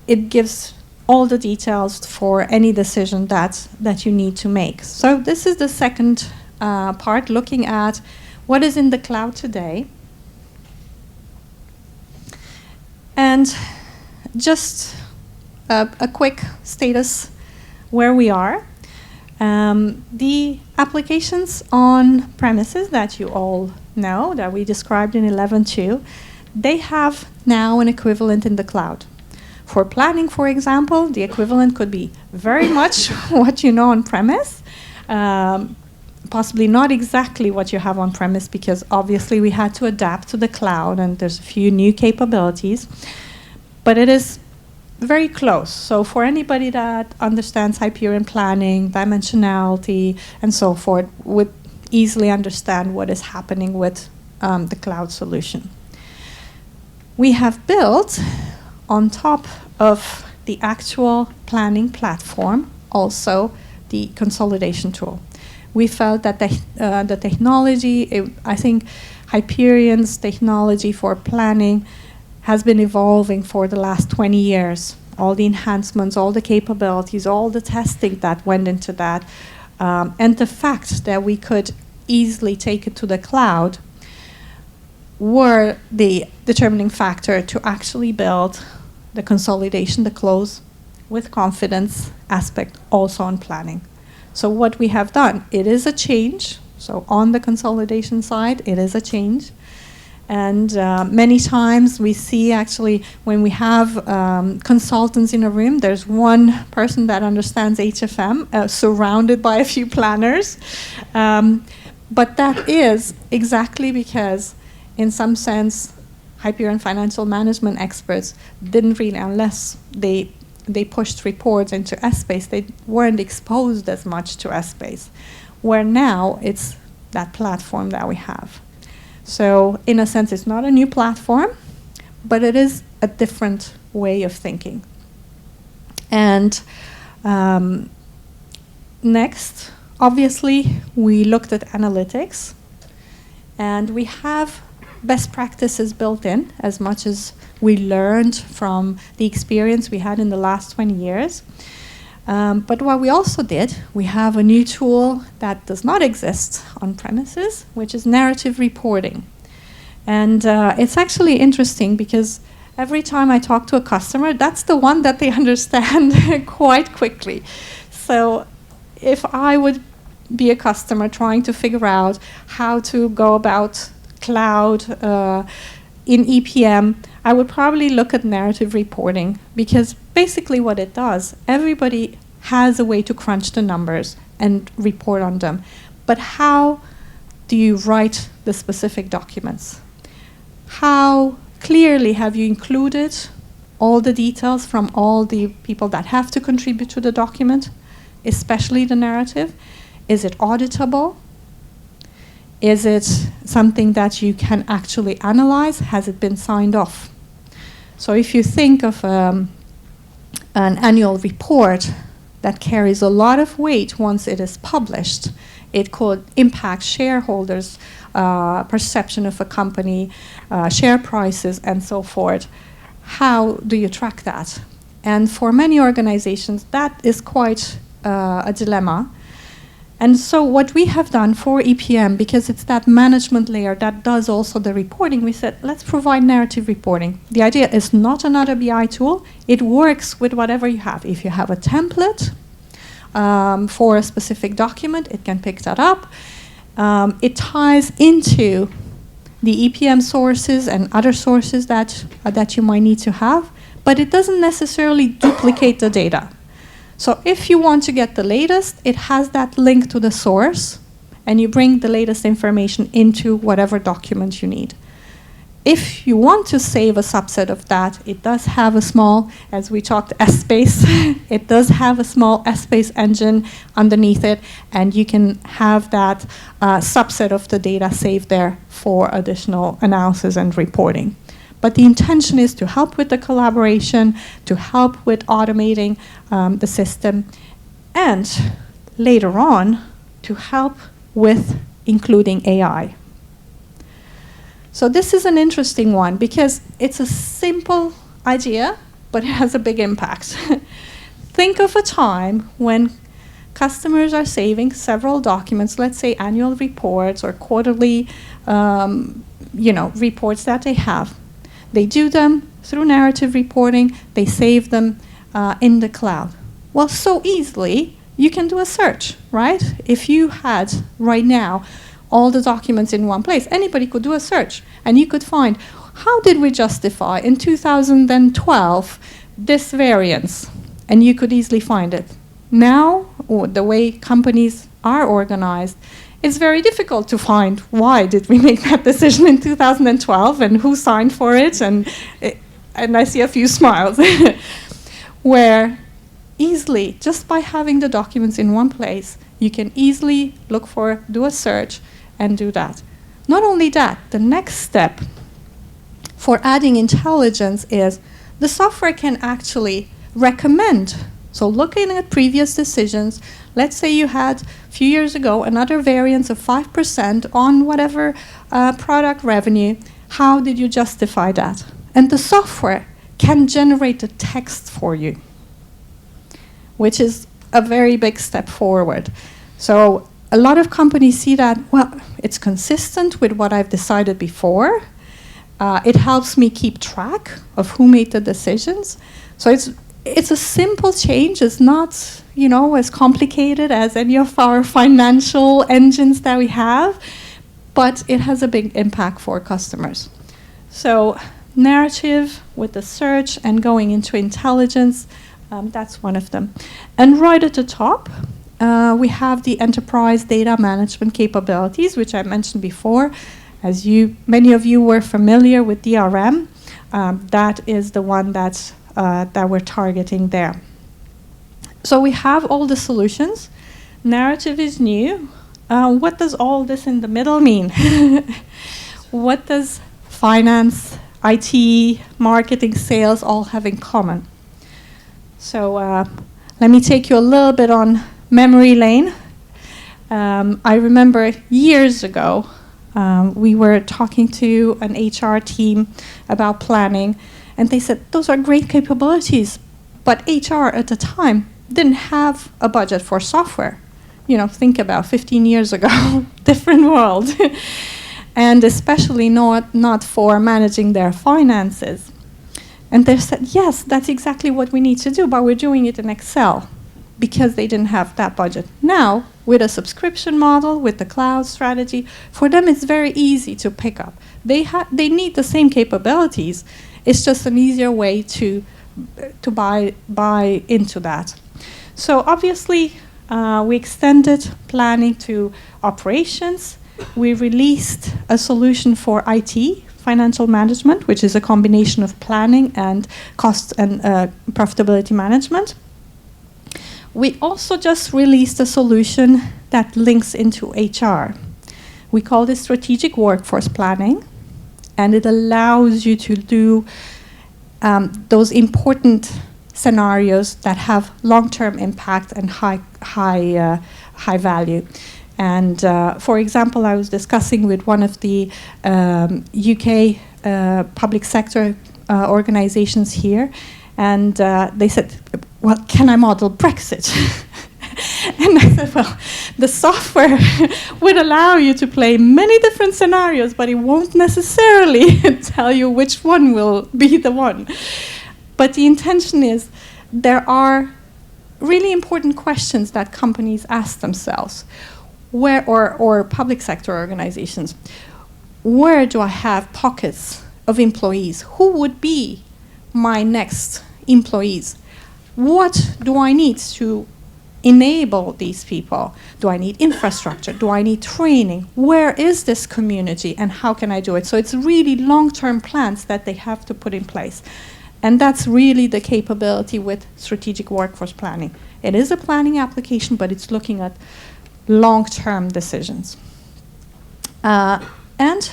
it gives all the details for any decision that you need to make. So this is the second part, looking at what is in the cloud today. And just a quick status where we are. The applications on premises that you all know, that we described in 11.2, they have now an equivalent in the cloud. For planning, for example, the equivalent could be very much what you know on premise, possibly not exactly what you have on premise, because obviously we had to adapt to the cloud and there's a few new capabilities, but it is very close. So for anybody that understands Hyperion planning, dimensionality, and so forth, would easily understand what is happening with the cloud solution. We have built on top of the actual planning platform also the consolidation tool. We felt that the technology, I think Hyperion's technology for planning has been evolving for the last 20 years. All the enhancements, all the capabilities, all the testing that went into that, and the fact that we could easily take it to the cloud were the determining factor to actually build the consolidation, the close with confidence aspect also on planning. So what we have done, it is a change. So on the consolidation side, it is a change. And many times we see actually when we have consultants in a room, there's one person that understands HFM surrounded by a few planners. But that is exactly because in some sense, Hyperion financial management experts didn't really, unless they pushed reports into Essbase, they weren't exposed as much to Essbase, where now it's that platform that we have. So in a sense, it's not a new platform, but it is a different way of thinking. And next, obviously, we looked at analytics, and we have best practices built in as much as we learned from the experience we had in the last 20 years. But what we also did, we have a new tool that does not exist on premises, which is narrative reporting. And it's actually interesting because every time I talk to a customer, that's the one that they understand quite quickly. So if I would be a customer trying to figure out how to go about cloud in EPM, I would probably look at narrative reporting, because basically what it does, everybody has a way to crunch the numbers and report on them. But how do you write the specific documents? How clearly have you included all the details from all the people that have to contribute to the document, especially the narrative? Is it auditable? Is it something that you can actually analyze? Has it been signed off? So if you think of an annual report that carries a lot of weight once it is published, it could impact shareholders' perception of a company, share prices, and so forth. how do you track that? And for many organizations, that is quite a dilemma. And so what we have done for EPM, because it's that management layer that does also the reporting, we said, let's provide narrative reporting. The idea is not another BI tool. It works with whatever you have. If you have a template for a specific document, it can pick that up. It ties into the EPM sources and other sources that you might need to have, but it doesn't necessarily duplicate the data. So if you want to get the latest, it has that link to the source, and you bring the latest information into whatever document you need. If you want to save a subset of that, it does have a small, as we talked, S-Space, it does have a small S-Space engine underneath it, and you can have that subset of the data saved there for additional analysis and reporting. But the intention is to help with the collaboration, to help with automating the system, and later on, to help with including AI. So this is an interesting one because it's a simple idea, but it has a big impact. Think of a time when customers are saving several documents, let's say annual reports or quarterly reports that they have. They do them through narrative reporting. They save them in the cloud. Well, so easily, you can do a search, right? If you had, right now, all the documents in one place, anybody could do a search. And you could find, how did we justify in 2012 this variance? And you could easily find it. Now, the way companies are organized, it's very difficult to find why did we make that decision in 2012 and who signed for it, and I see a few smiles. Where easily, just by having the documents in one place, you can easily do a search and do that. Not only that, the next step for adding intelligence is the software can actually recommend. So looking at previous decisions, let's say you had a few years ago another variance of 5% on whatever product revenue. How did you justify that? And the software can generate the text for you, which is a very big step forward. So a lot of companies see that, well, it's consistent with what I've decided before. It helps me keep track of who made the decisions. So it's a simple change. It's not, as complicated as any of our financial engines that we have, but it has a big impact for customers. So narrative with the search and going into intelligence, that's one of them. And right at the top, we have the enterprise data management capabilities, which I mentioned before. As many of you were familiar with DRM, that is the one that we're targeting there. So we have all the solutions. Narrative is new. What does all this in the middle mean? What does finance, IT, marketing, sales all have in common? So let me take you a little bit on memory lane. I remember years ago, we were talking to an HR team about planning, and they said, those are great capabilities, but HR at the time didn't have a budget for software. Think about 15 years ago, different world. And especially not for managing their finances. And they said, yes, that's exactly what we need to do, but we're doing it in Excel because they didn't have that budget. Now, with a subscription model, with the cloud strategy, for them it's very easy to pick up. They need the same capabilities. It's just an easier way to buy into that. So obviously, we extended planning to operations. We released a solution for IT, financial management, which is a combination of planning and cost and profitability management. We also just released a solution that links into HR. We call this strategic workforce planning, and it allows you to do those important scenarios that have long-term impact and high value. And for example, I was discussing with one of the UK public sector organizations here, and they said, well, can I model Brexit? And I said, well, the software would allow you to play many different scenarios, but it won't necessarily tell you which one will be the one. But the intention is there are really important questions that companies ask themselves, where, or public sector organizations. Where do I have pockets of employees? Who would be my next employees? What do I need to enable these people? Do I need infrastructure? Do I need training? Where is this community and how can I do it? So it's really long-term plans that they have to put in place. And that's really the capability with strategic workforce planning. It is a planning application, but it's looking at long-term decisions. And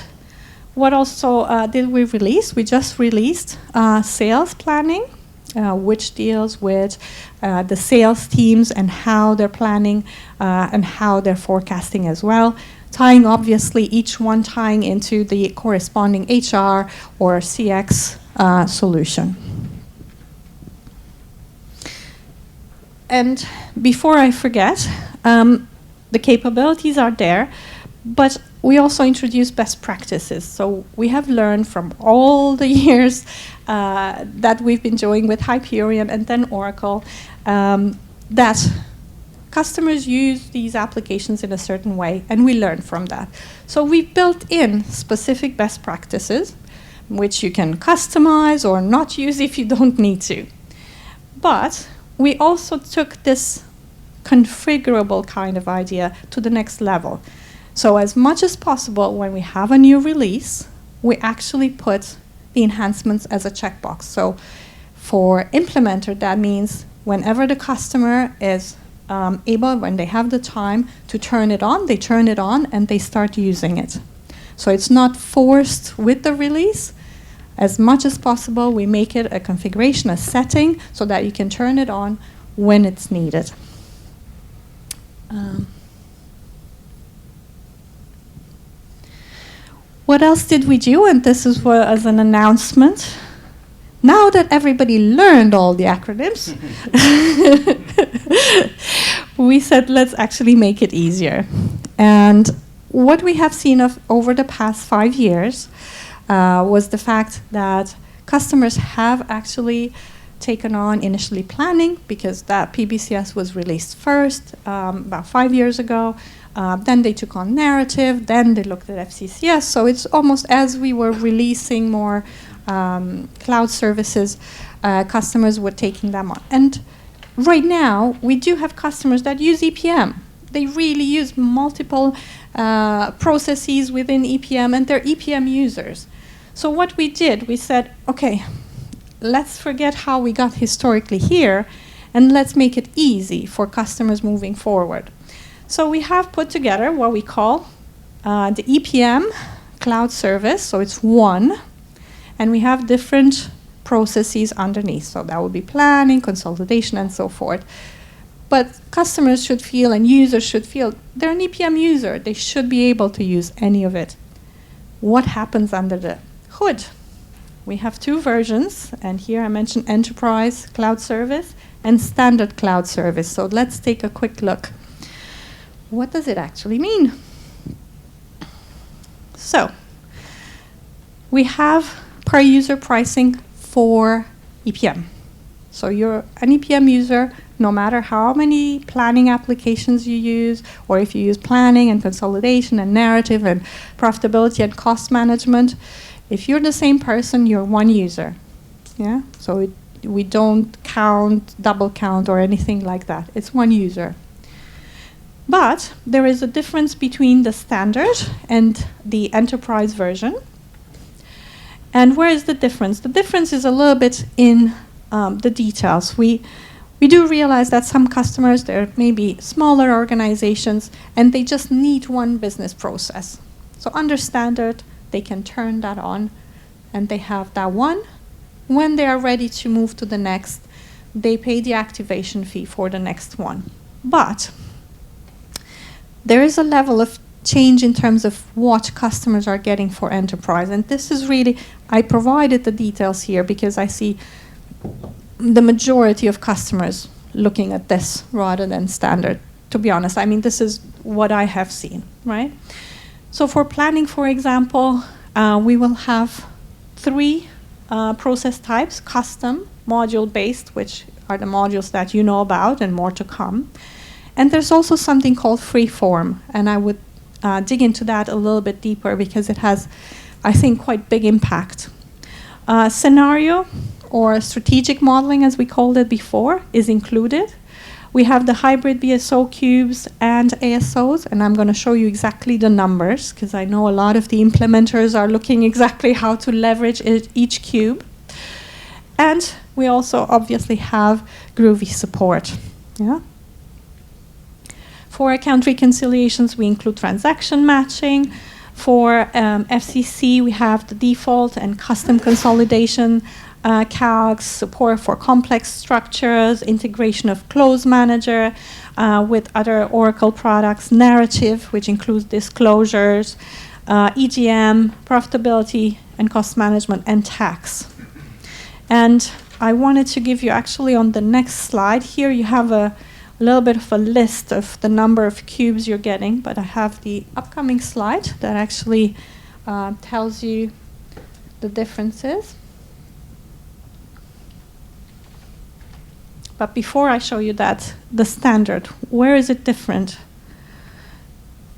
what also did we release? We just released sales planning, which deals with the sales teams and how they're planning and how they're forecasting as well, tying obviously each one tying into the corresponding HR or CX solution. And before I forget, the capabilities are there, but we also introduce best practices. So we have learned from all the years that we've been doing with Hyperion and then Oracle that customers use these applications in a certain way, and we learn from that. So we've built in specific best practices, which you can customize or not use if you don't need to. But we also took this configurable kind of idea to the next level. So as much as possible, when we have a new release, we actually put the enhancements as a checkbox. So for implementer, that means whenever the customer is able, when they have the time to turn it on, they turn it on and they start using it. So it's not forced with the release. As much as possible, we make it a configuration, a setting, so that you can turn it on when it's needed. What else did we do? And this is as an announcement. Now that everybody learned all the acronyms, we said, let's actually make it easier. And what we have seen over the past 5 years was the fact that customers have actually taken on initially planning, because that PBCS was released first about 5 years ago. Then they took on narrative, then they looked at FCCS. So it's almost as we were releasing more cloud services, customers were taking them on. And right now, we do have customers that use EPM. They really use multiple processes within EPM, and they're EPM users. So what we did, we said, okay, let's forget how we got historically here, and let's make it easy for customers moving forward. So we have put together what we call the EPM cloud service. So it's one, and we have different processes underneath. So that would be planning, consolidation, and so forth. But customers should feel, and users should feel, they're an EPM user. They should be able to use any of it. What happens under the hood? We have 2 versions, and here I mentioned Enterprise Cloud Service and Standard Cloud Service. So let's take a quick look. What does it actually mean? So we have per user pricing for EPM. So you're an EPM user, no matter how many planning applications you use, or if you use planning and consolidation and narrative and profitability and cost management, if you're the same person, you're one user. Yeah. So we don't count, double count, or anything like that. It's one user. But there is a difference between the standard and the enterprise version. And where is the difference? The difference is a little bit in the details. We do realize that some customers, there may be smaller organizations, and they just need one business process. So under standard, they can turn that on, and they have that one. When they are ready to move to the next, they pay the activation fee for the next one. But there is a level of change in terms of what customers are getting for enterprise. And this is really, I provided the details here because I see the majority of customers looking at this rather than standard. To be honest, I mean, this is what I have seen, right? So for planning, for example, we will have 3 process types: custom, module-based, which are the modules that you know about and more to come. And there's also something called free-form, and I would dig into that a little bit deeper because it has, I think, quite big impact. Scenario, or strategic modeling, as we called it before, is included. We have the hybrid BSO cubes and ASOs, and I'm going to show you exactly the numbers because I know a lot of the implementers are looking exactly how to leverage each cube. And we also obviously have Groovy support. Yeah. For account reconciliations, we include transaction matching. For FCC, we have the default and custom consolidation calcs, support for complex structures, integration of close manager with other Oracle products, narrative, which includes disclosures, EGM, profitability and cost management, and tax. And I wanted to give you actually on the next slide here, you have a little bit of a list of the number of cubes you're getting, but I have the upcoming slide that actually tells you the differences. But before I show you that, the standard, where is it different?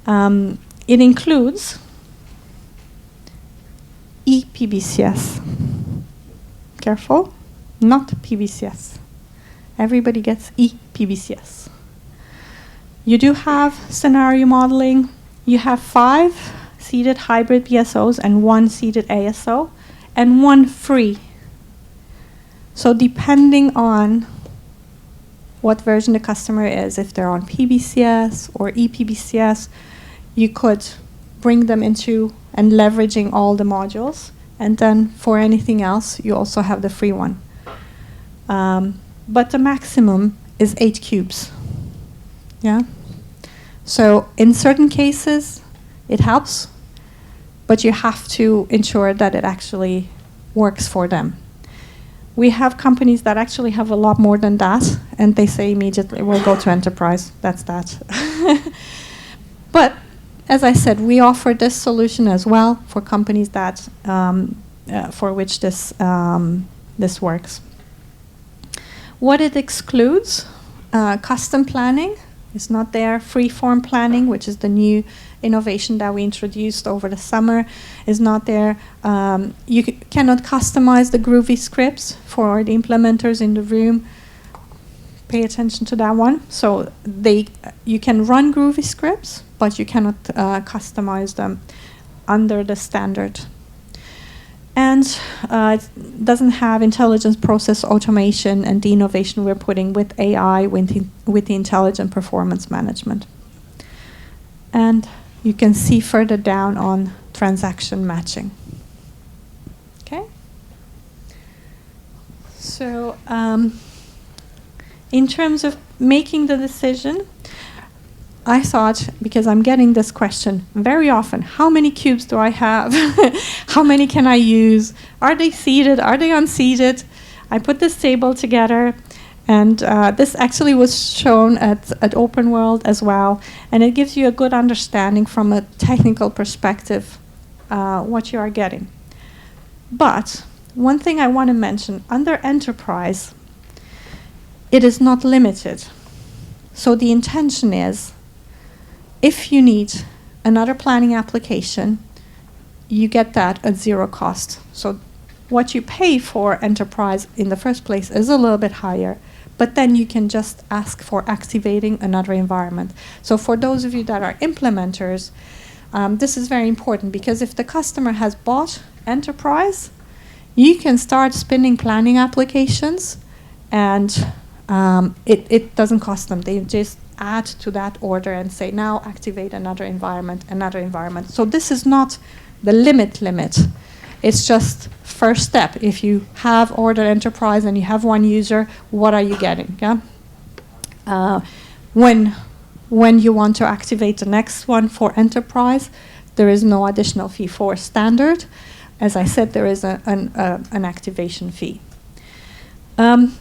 It includes ePBCS. Careful, not PBCS. Everybody gets ePBCS. You do have scenario modeling. You have 5 seated hybrid BSOs and 1 seated ASO and 1 free. So depending on what version the customer is, if they're on PBCS or ePBCS, you could bring them into and leveraging all the modules. And then for anything else, you also have the free one. But the maximum is 8 cubes. Yeah. So in certain cases, it helps, but you have to ensure that it actually works for them. We have companies that actually have a lot more than that, and they say immediately, we'll go to enterprise. That's that. But as I said, we offer this solution as well for companies that for which this works. What it excludes, custom planning is not there. Free-form planning, which is the new innovation that we introduced over the summer, is not there. You cannot customize the Groovy scripts for the implementers in the room. Pay attention to that one. So you can run Groovy scripts, but you cannot customize them under the standard. And it doesn't have intelligence process automation and the innovation we're putting with AI with the intelligent performance management. And you can see further down on transaction matching. Okay? So in terms of making the decision, I thought, because I'm getting this question very often, how many cubes do I have? How many can I use? Are they seated? Are they unseated? I put this table together, and this actually was shown at Open World as well, and it gives you a good understanding from a technical perspective what you are getting. But one thing I want to mention, under Enterprise, it is not limited. So the intention is, if you need another planning application, you get that at 0 cost. So what you pay for Enterprise in the first place is a little bit higher, but then you can just ask for activating another environment. So for those of you that are implementers, this is very important, because if the customer has bought Enterprise, you can start spinning planning applications, and it doesn't cost them. They just add to that order and say, now activate another environment. So this is not the limit. It's just first step. If you have ordered Enterprise and you have 1 user, what are you getting? Yeah? When when you want to activate the next one for enterprise, there is no additional fee. For standard, as I said, there is an activation fee.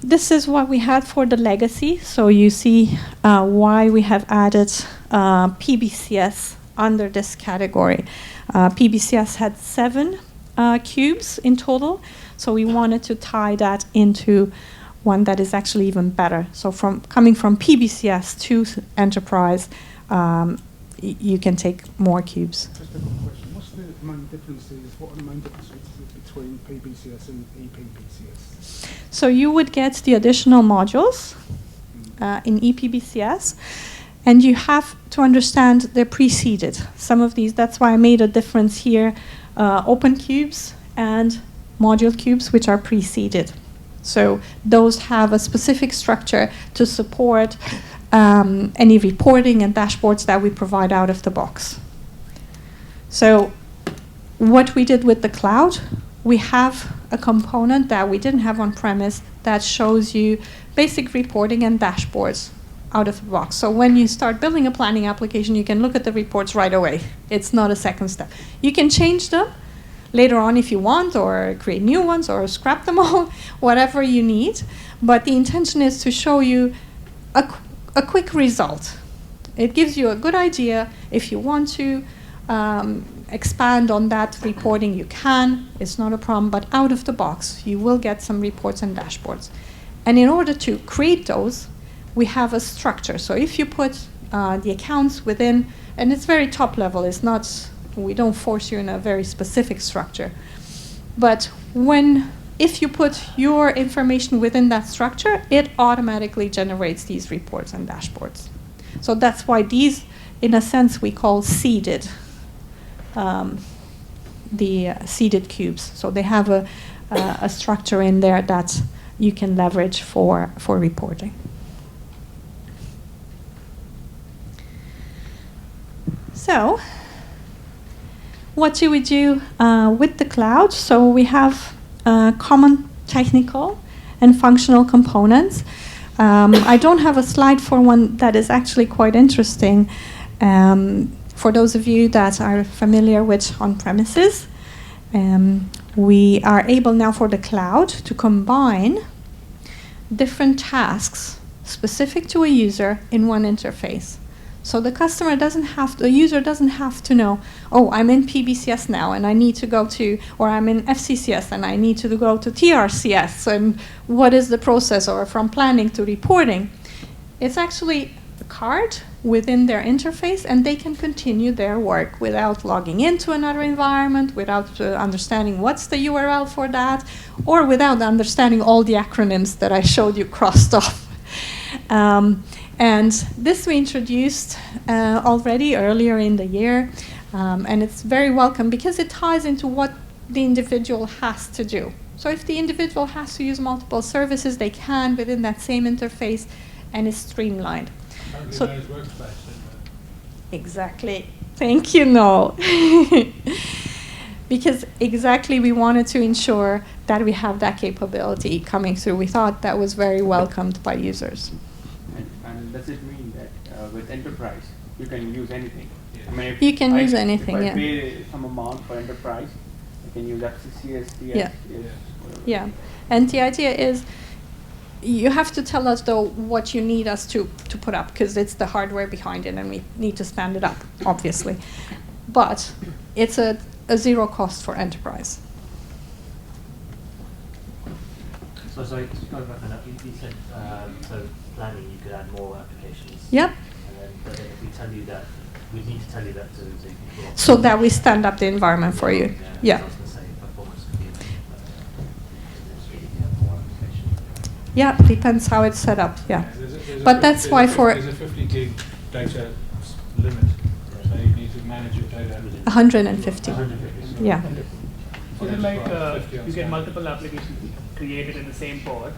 This is what we had for the legacy. So you see why we have added PBCS under this category. PBCS had 7 cubes in total. So we wanted to tie that into one that is actually even better. So coming from PBCS to enterprise, you can take more cubes. Just a quick question. What's the main differences? What are the main differences between PBCS and EPBCS? So you would get the additional modules in EPBCS, and you have to understand they're preceded. Some of these, that's why I made a difference here, open cubes and module cubes, which are preceded. So those have a specific structure to support any reporting and dashboards that we provide out of the box. So what we did with the cloud, we have a component that we didn't have on-premise that shows you basic reporting and dashboards out of the box. So when you start building a planning application, you can look at the reports right away. It's not a second step. You can change them later on if you want, or create new ones, or scrap them all, whatever you need. But the intention is to show you a quick result. It gives you a good idea. If you want to expand on that reporting, you can. It's not a problem. But out of the box, you will get some reports and dashboards. And in order to create those, we have a structure. So if you put the accounts within, and it's very top level, it's not, we don't force you in a very specific structure. But if you put your information within that structure, it automatically generates these reports and dashboards. So that's why these, in a sense, we call seeded, the seeded cubes. So they have a structure in there that you can leverage for reporting. So what do we do with the cloud? So we have common technical and functional components. I don't have a slide for one that is actually quite interesting. For those of you that are familiar with on-premises, we are able now for the cloud to combine different tasks specific to a user in one interface. So the customer doesn't have to, the user doesn't have to know, oh, I'm in PBCS now and I need to go to, or I'm in FCCS and I need to go to TRCS, and what is the process, or from planning to reporting. It's actually a card within their interface, and they can continue their work without logging into another environment, without understanding what's the URL for that, or without understanding all the acronyms that I showed you crossed off. And this we introduced already earlier in the year, and it's very welcome because it ties into what the individual has to do. So if the individual has to use multiple services, they can within that same interface, and it's streamlined. So exactly. Thank you, Noel. Because exactly we wanted to ensure that we have that capability coming through. We thought that was very welcomed by users. And does it mean that with enterprise, you can use anything? I mean, you can use anything, if I yeah. pay some amount for enterprise, I can use FCCS, TS, Yeah. whatever. Yeah, and the idea is you have to tell us, though, what you need us to put up, because it's the hardware behind it, and we need to stand it up, obviously. But it's a zero cost for enterprise. So sorry, just going back on that, you said so planning you could add more applications. Yep. And then, but then if we tell you that, we need to tell you that so you can go So that we stand up the environment for you. Yeah. I was going to say performance could be a bit, you have more applications. Yeah, depends how it's set up. Yeah. But that's why for There's a 50 gig data limit, so you need to manage your data. 150. Yeah. Is it like you get multiple applications created in the same pod,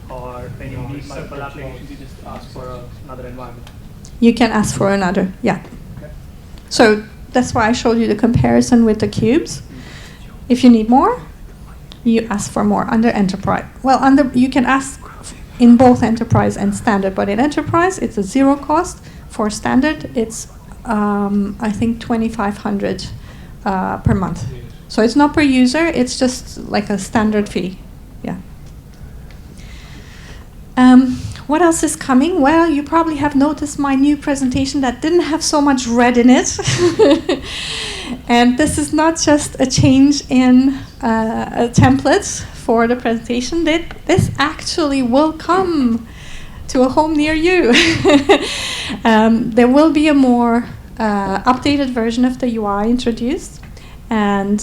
or when you need multiple applications, you just ask for another environment? You can ask for another. Yeah. Okay. So that's why I showed you the comparison with the cubes. If you need more, you ask for more under enterprise. Well, you can ask in both enterprise and standard, but in enterprise, it's a zero cost for standard, it's I think 2,500 per month. Yes. So it's not per user, it's just like a standard fee. Yeah. What else is coming? Well, you probably have noticed my new presentation that didn't have so much red in it. And this is not just a change in a template for the presentation. This actually will come to a home near you. There will be a more updated version of the UI introduced. And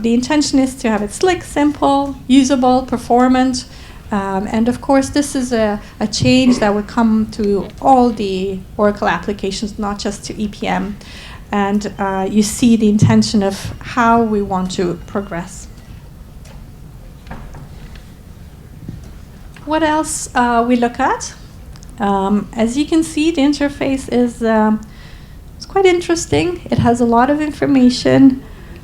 the intention is to have it slick, simple, usable, performant. And of course, this is a change that will come to all the Oracle applications, not just to EPM. And you see the intention of how we want to progress. What else we look at? As you can see, the interface is it's quite interesting. It has a lot of information.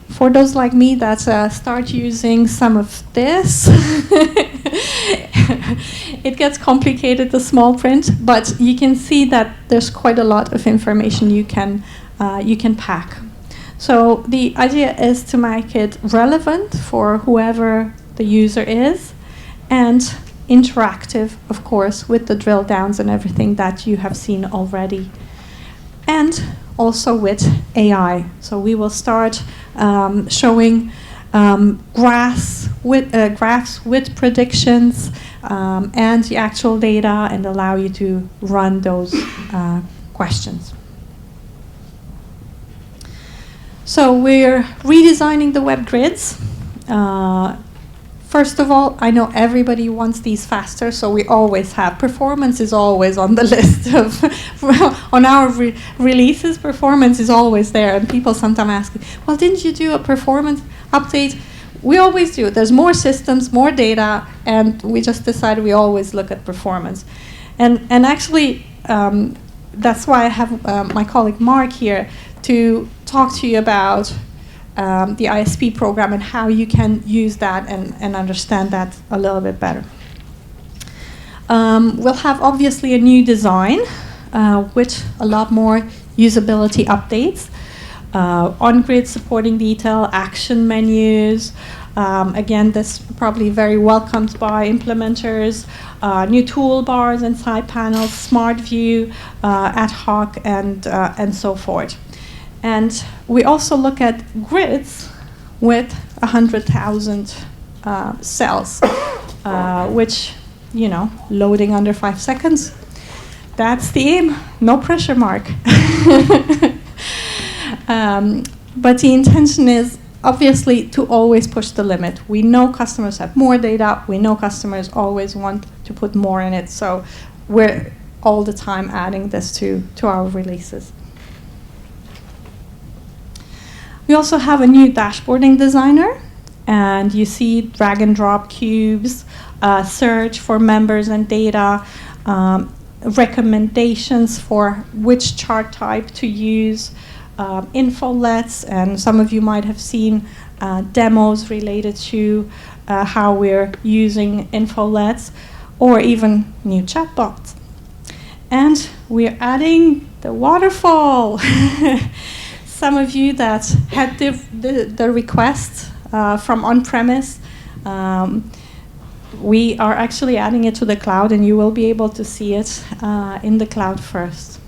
For those like me that start using some of this, it gets complicated, the small print, but you can see that there's quite a lot of information you can pack. So the idea is to make it relevant for whoever the user is, and interactive, of course, with the drill downs and everything that you have seen already. And also with AI. So we will start showing graphs with predictions and the actual data, and allow you to run those questions. So we're redesigning the web grids. First of all, I know everybody wants these faster, so we always have. Performance is always on the list of, on our releases, performance is always there. And people sometimes ask, well, didn't you do a performance update? We always do. There's more systems, more data, and we just decided we always look at performance. And actually, that's why I have my colleague Mark here to talk to you about the ISP program and how you can use that and understand that a little bit better. We'll have obviously a new design with a lot more usability updates. On-grid supporting detail, action menus. Again, this probably very welcomed by implementers. New toolbars and side panels, smart view, ad hoc, and so forth. And we also look at grids with 100,000 cells, which, you know, loading under 5 seconds. That's the aim. No pressure, Mark. But the intention is obviously to always push the limit. We know customers have more data. We know customers always want to put more in it. So we're all the time adding this to our releases. We also have a new dashboarding designer, and you see drag and drop cubes, search for members and data, recommendations for which chart type to use, infolets, and some of you might have seen demos related to how we're using infolets, or even new chatbots. And we're adding the waterfall. Some of you that had the request from on-premise, we are actually adding it to the cloud, and you will be able to see it in the cloud first.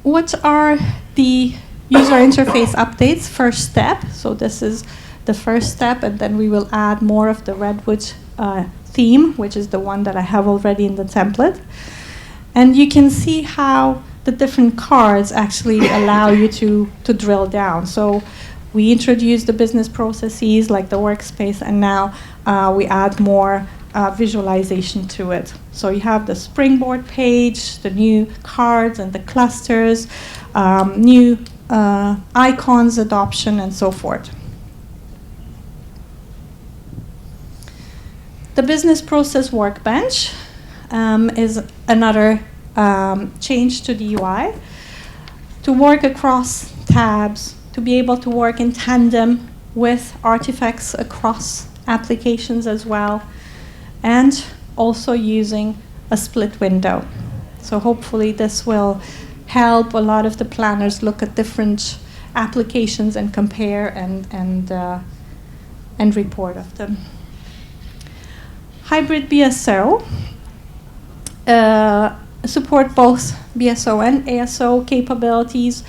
What are the user interface updates? First step. So this is the first step, and then we will add more of the Redwood theme, which is the one that I have already in the template. And you can see how the different cards actually allow you to drill down. So we introduced the business processes like the workspace, and now we add more visualization to it. So you have the springboard page, the new cards and the clusters, new icons adoption, and so forth. The business process workbench is another change to the UI. To work across tabs, to be able to work in tandem with artifacts across applications as well, and also using a split window. So hopefully this will help a lot of the planners look at different applications and compare and report of them. Hybrid BSO support both BSO and ASO capabilities,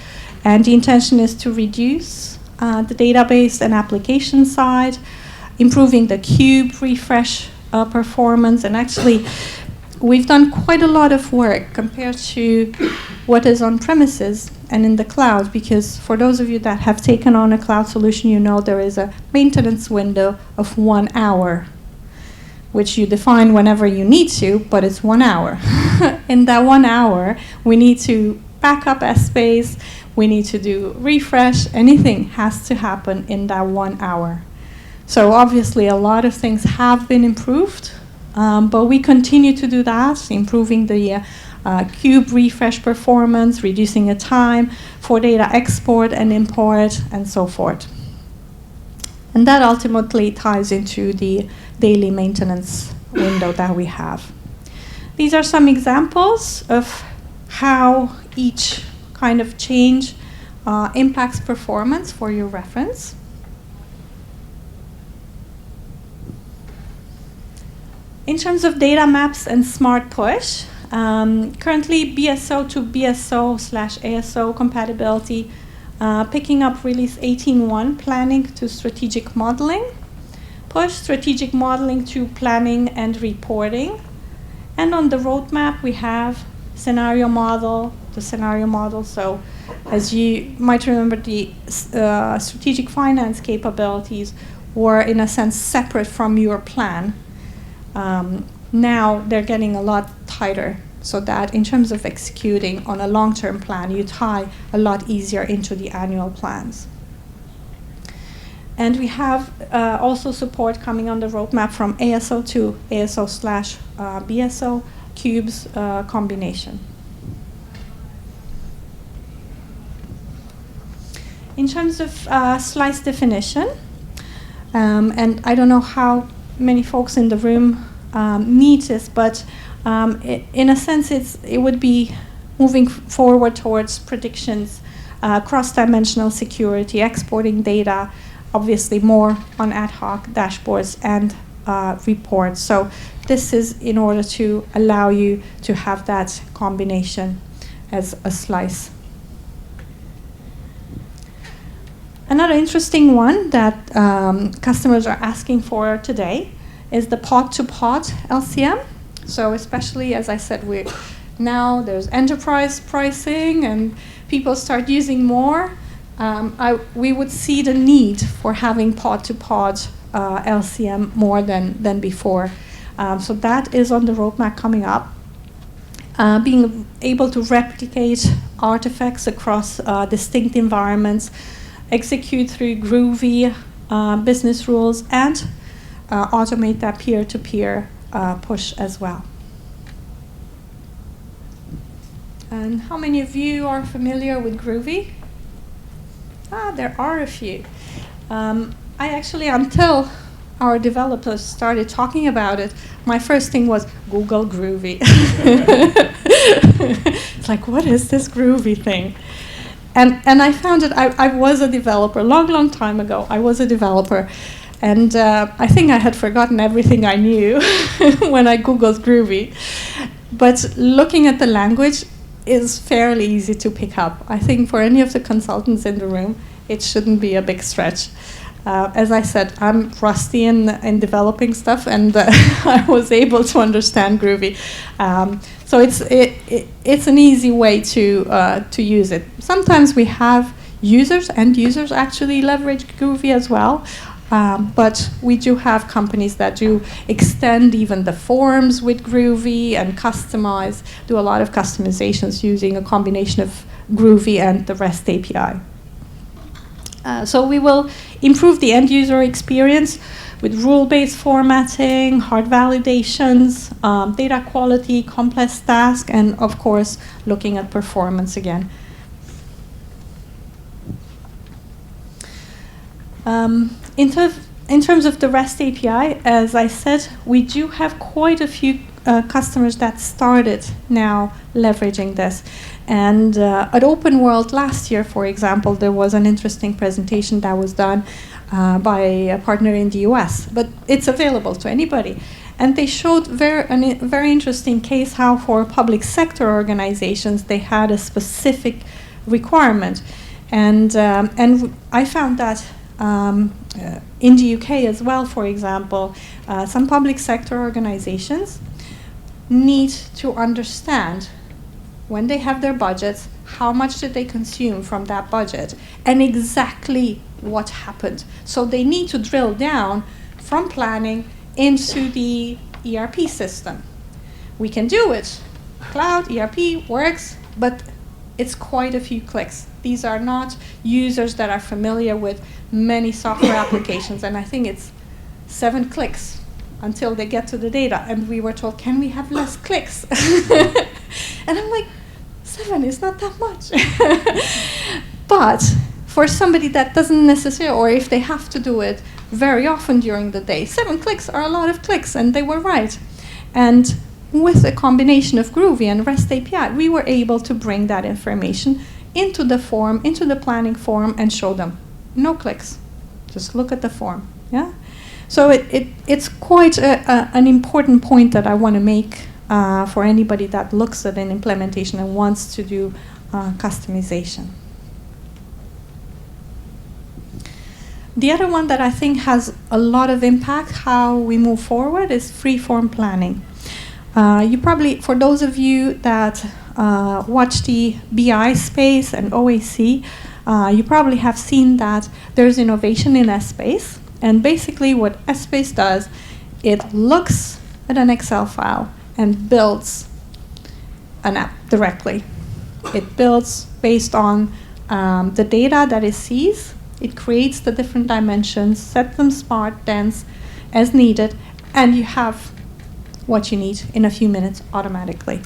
and the intention is to reduce the database and application side, improving the cube refresh performance, and actually we've done quite a lot of work compared to what is on premises and in the cloud, because for those of you that have taken on a cloud solution, you know there is a maintenance window of 1 hour, which you define whenever you need to, but it's 1 hour. In that 1 hour, we need to back up space, we need to do refresh, anything has to happen in that 1 hour. So obviously a lot of things have been improved, but we continue to do that, improving the cube refresh performance, reducing the time for data export and import, and so forth. And that ultimately ties into the daily maintenance window that we have. These are some examples of how each kind of change impacts performance for your reference. In terms of data maps and smart push, currently BSO to BSO/ASO compatibility, picking up release 18.1, planning to strategic modeling, push strategic modeling to planning and reporting. And on the roadmap, we have scenario model, the scenario model. So as you might remember, the strategic finance capabilities were in a sense separate from your plan. Now they're getting a lot tighter, so that in terms of executing on a long-term plan, you tie a lot easier into the annual plans. And we have also support coming on the roadmap from ASO to ASO/BSO cubes combination. In terms of slice definition, and I don't know how many folks in the room need this, but in a sense it would be moving forward towards predictions, cross-dimensional security, exporting data, obviously more on ad hoc dashboards and reports. So this is in order to allow you to have that combination as a slice. Another interesting one that customers are asking for today is the pod-to-pod LCM. So especially, as I said, now there's enterprise pricing and people start using more. We would see the need for having pod-to-pod LCM more than before. So that is on the roadmap coming up. Being able to replicate artifacts across distinct environments, execute through Groovy business rules, and automate that peer-to-peer push as well. And how many of you are familiar with Groovy? There are a few. I actually, until our developers started talking about it, my first thing was Google Groovy. It's like, what is this Groovy thing? And I found it, I was a developer, long time ago, I was a developer. And I think I had forgotten everything I knew when I Googled Groovy. But looking at the language is fairly easy to pick up. I think for any of the consultants in the room, it shouldn't be a big stretch. As I said, I'm rusty in developing stuff, and I was able to understand Groovy. So it's an easy way to use it. Sometimes we have end users actually leverage Groovy as well. But we do have companies that do extend even the forms with Groovy and do a lot of customizations using a combination of Groovy and the REST API. So we will improve the end user experience with rule-based formatting, hard validations, data quality, complex tasks, and of course, looking at performance again. In terms of the REST API, as I said, we do have quite a few customers that started now leveraging this. And at Open World last year, for example, there was an interesting presentation that was done by a partner in the US, but it's available to anybody. And they showed a very interesting case how for public sector organizations they had a specific requirement. And I found that in the UK as well, for example, some public sector organizations need to understand when they have their budgets, how much did they consume from that budget, and exactly what happened. So they need to drill down from planning into the ERP system. We can do it. Cloud, ERP works, but it's quite a few clicks. These are not users that are familiar with many software applications, and I think it's 7 clicks until they get to the data. And we were told, can we have less clicks? And I'm like, 7 is not that much. But for somebody that doesn't necessarily, or if they have to do it very often during the day, 7 clicks are a lot of clicks, and they were right. And with a combination of Groovy and REST API, we were able to bring that information into the form, into the planning form, and show them no clicks. Just look at the form. Yeah. So it's quite an important point that I want to make for anybody that looks at an implementation and wants to do customization. The other one that I think has a lot of impact how we move forward is free-form planning. You probably, for those of you that watch the BI space and OAC, you probably have seen that there's innovation in S-Space. And basically what S-Space does, it looks at an Excel file and builds an app directly. It builds based on the data that it sees. It creates the different dimensions, set them smart, dense, as needed, and you have what you need in a few minutes automatically.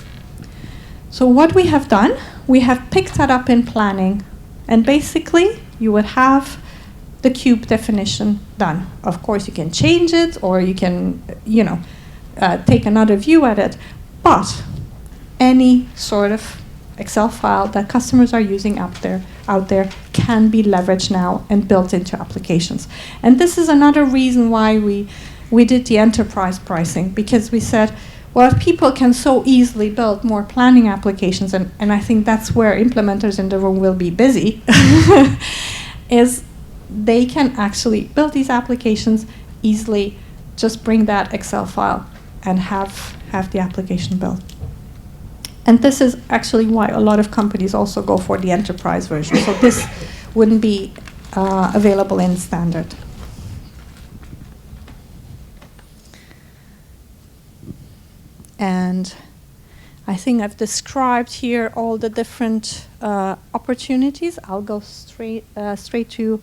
So what we have done, we have picked that up in planning, and basically you would have the cube definition done. Of course, you can change it, or you can, take another view at it, but any sort of Excel file that customers are using out there can be leveraged now and built into applications. And this is another reason why we did the enterprise pricing, because we said, well, if people can so easily build more planning applications, and I think that's where implementers in the room will be busy, is they can actually build these applications easily, just bring that Excel file and have the application built. And this is actually why a lot of companies also go for the enterprise version. So this wouldn't be available in standard. And I think I've described here all the different opportunities. I'll go straight to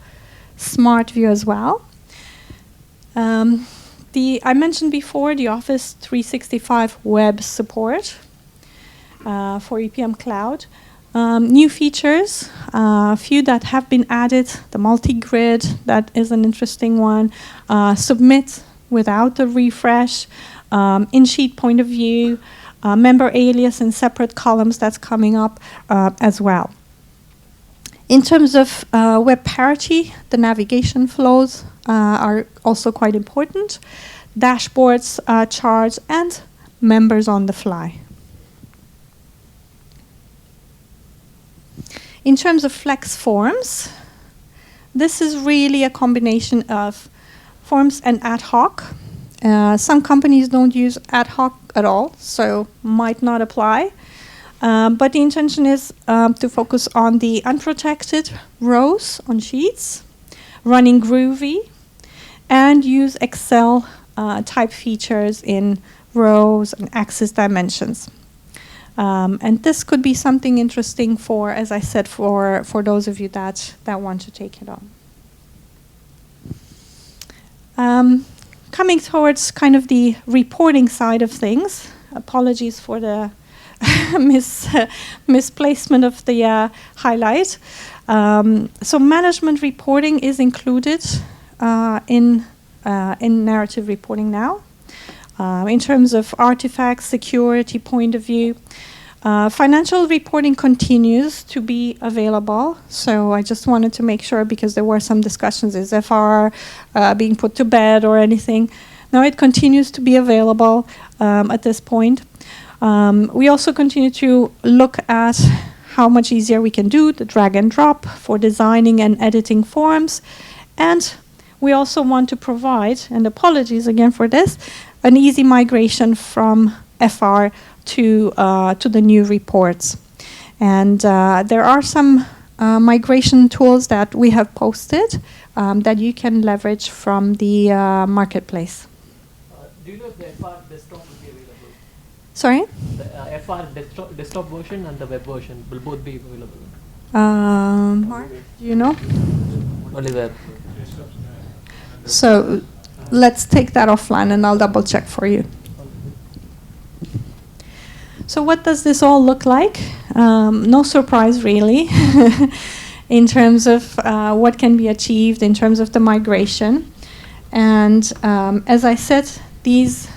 Smart View as well. I mentioned before the Office 365 web support for EPM Cloud. New features, a few that have been added. The multi-grid, that is an interesting one. Submit without a refresh. In-sheet point of view. Member alias in separate columns, that's coming up as well. In terms of web parity, the navigation flows are also quite important. Dashboards, charts, and members on the fly. In terms of flex forms, this is really a combination of forms and ad hoc. Some companies don't use ad hoc at all, so might not apply. But the intention is to focus on the unprotected rows on sheets, running Groovy, and use Excel type features in rows and axis dimensions. And this could be something interesting for, as I said, for those of you that want to take it on. Coming towards kind of the reporting side of things, apologies for the misplacement of the highlight. So management reporting is included in narrative reporting now. in terms of artifact security point of view. Financial reporting continues to be available, so I just wanted to make sure, because there were some discussions, is FR being put to bed or anything? No, it continues to be available at this point. We also continue to look at how much easier we can do the drag and drop for designing and editing forms. And we also want to provide, and apologies again for this, an easy migration from FR to the new reports. And there are some migration tools that we have posted that you can leverage from the marketplace. Do you know if the FR desktop will be available? Sorry? The FR desktop version and the web version will both be available? Mark, do you know? Only web. So let's take that offline and I'll double check for you. So what does this all look like? No surprise really in terms of what can be achieved in terms of the migration. And as I said, these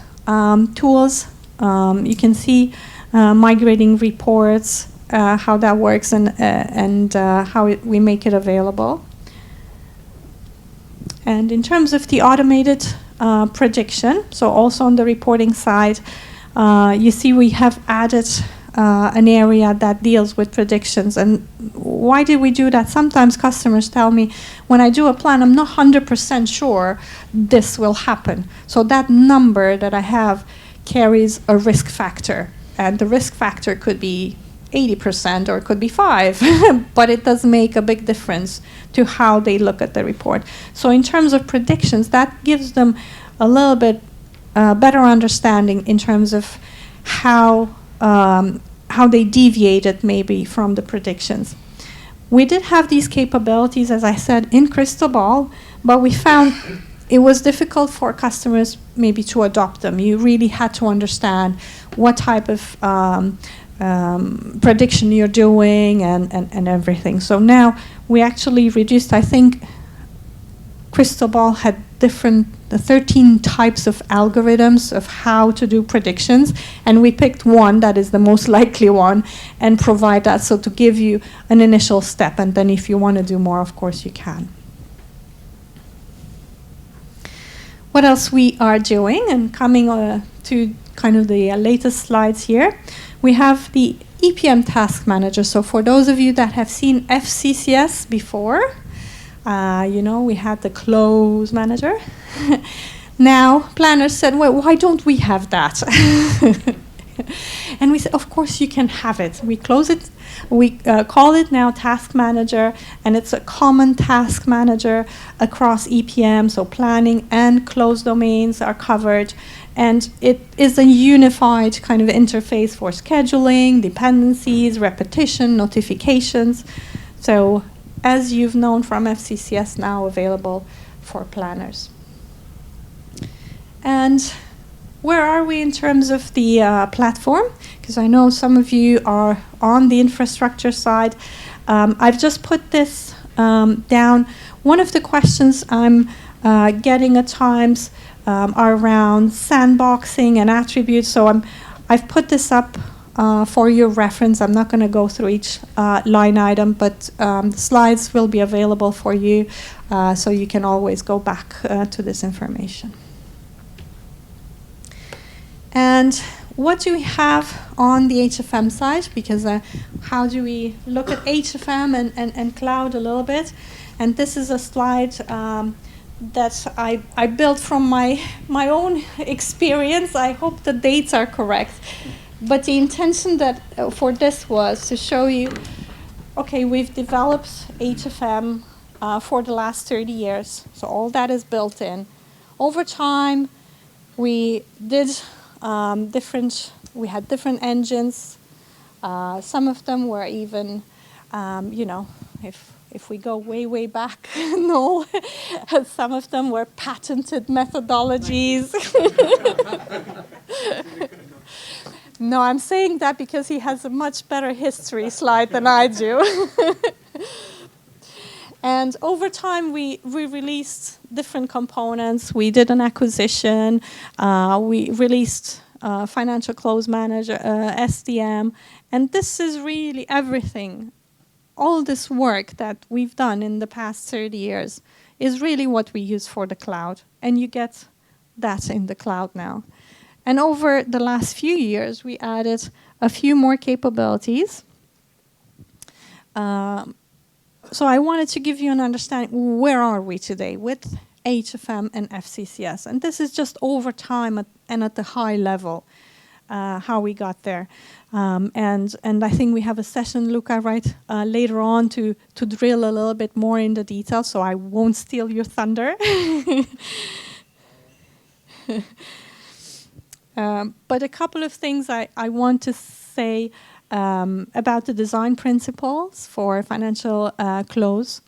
tools, you can see migrating reports, how that works, and how we make it available. And in terms of the automated prediction, so also on the reporting side, you see we have added an area that deals with predictions. And why did we do that? Sometimes customers tell me, when I do a plan, I'm not 100% sure this will happen. So that number that I have carries a risk factor. And the risk factor could be 80% or it could be 5%, but it does make a big difference to how they look at the report. So in terms of predictions, that gives them a little bit better understanding in terms of how they deviated maybe from the predictions. We did have these capabilities, as I said, in Crystal Ball, but we found it was difficult for customers maybe to adopt them. You really had to understand what type of prediction you're doing and everything. So now we actually reduced, I think Crystal Ball had the 13 types of algorithms of how to do predictions, and we picked one that is the most likely one and provide that, so to give you an initial step, and then if you want to do more, of course you can. What else we are doing, and coming to kind of the latest slides here, we have the EPM Task Manager. So for those of you that have seen FCCS before, you know, we had the close manager. Now, planners said, well, why don't we have that? And we said, of course you can have it. We close it, we call it now Task Manager, and it's a common task manager across EPM, so planning and close domains are covered. And it is a unified kind of interface for scheduling, dependencies, repetition, notifications. So as you've known from FCCS, now available for planners. And where are we in terms of the platform? Because I know some of you are on the infrastructure side. I've just put this down. One of the questions I'm getting at times are around sandboxing and attributes. So I've put this up for your reference. I'm not going to go through each line item, but the slides will be available for you, so you can always go back to this information. And what do we have on the HFM side? Because how do we look at HFM and cloud a little bit? And this is a slide that I built from my own experience. I hope the dates are correct. But the intention that for this was to show you, okay, we've developed HFM for the last 30 years. So all that is built in. Over time, we did we had different engines. Some of them were even, you know, if we go way back, no, some of them were patented methodologies. No, I'm saying that because he has a much better history slide than I do. And over time, we released different components. We did an acquisition. We released Financial Close Manager, SDM. And this is really everything. All this work that we've done in the past 30 years is really what we use for the cloud. And you get that in the cloud now. And over the last few years, we added a few more capabilities. So I wanted to give you an understanding, where are we today with HFM and FCCS? And this is just over time and at the high level, how we got there. And I think we have a session, Luca, right, later on to drill a little bit more in the details, so I won't steal your thunder. But a couple of things I want to say about the design principles for financial close.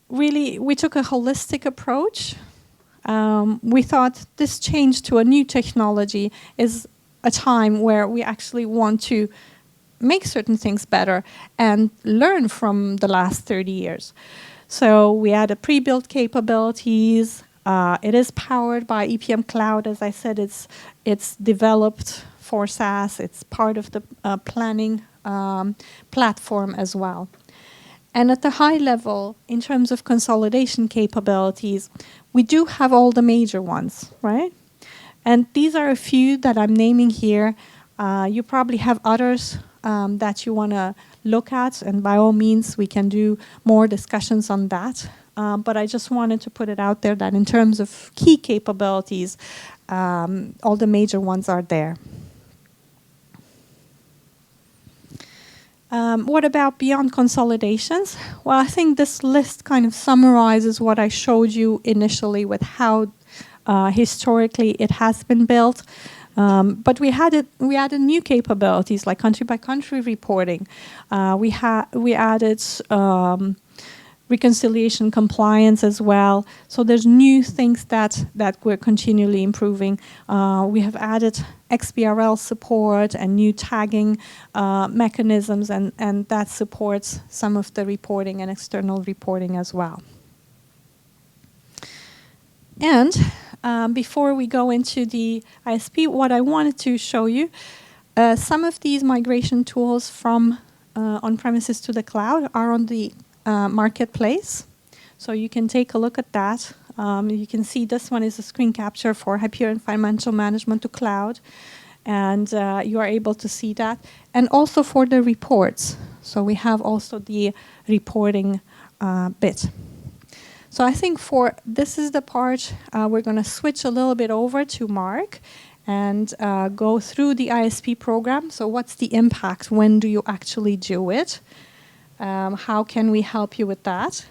Really, we took a holistic approach. We thought this change to a new technology is a time where we actually want to make certain things better and learn from the last 30 years. So we added pre-built capabilities. It is powered by EPM Cloud. As I said, it's developed for SaaS. It's part of the planning platform as well. And at the high level, in terms of consolidation capabilities, we do have all the major ones, right? And these are a few that I'm naming here. You probably have others that you want to look at, and by all means, we can do more discussions on that. But I just wanted to put it out there that in terms of key capabilities, all the major ones are there. What about beyond consolidations? Well, I think this list kind of summarizes what I showed you initially with how historically it has been built. But we added new capabilities like country-by-country reporting. We added reconciliation compliance as well. So there's new things that we're continually improving. We have added XBRL support and new tagging mechanisms, and that supports some of the reporting and external reporting as well. And before we go into the ISP, what I wanted to show you, some of these migration tools from on-premises to the cloud are on the marketplace. So you can take a look at that. You can see this one is a screen capture for Hyperion Financial Management to Cloud. And you are able to see that. And also for the reports. So we have also the reporting bit. So I think this is the part we're going to switch a little bit over to Mark and go through the ISP program. So what's the impact? When do you actually do it? How can we help you with that?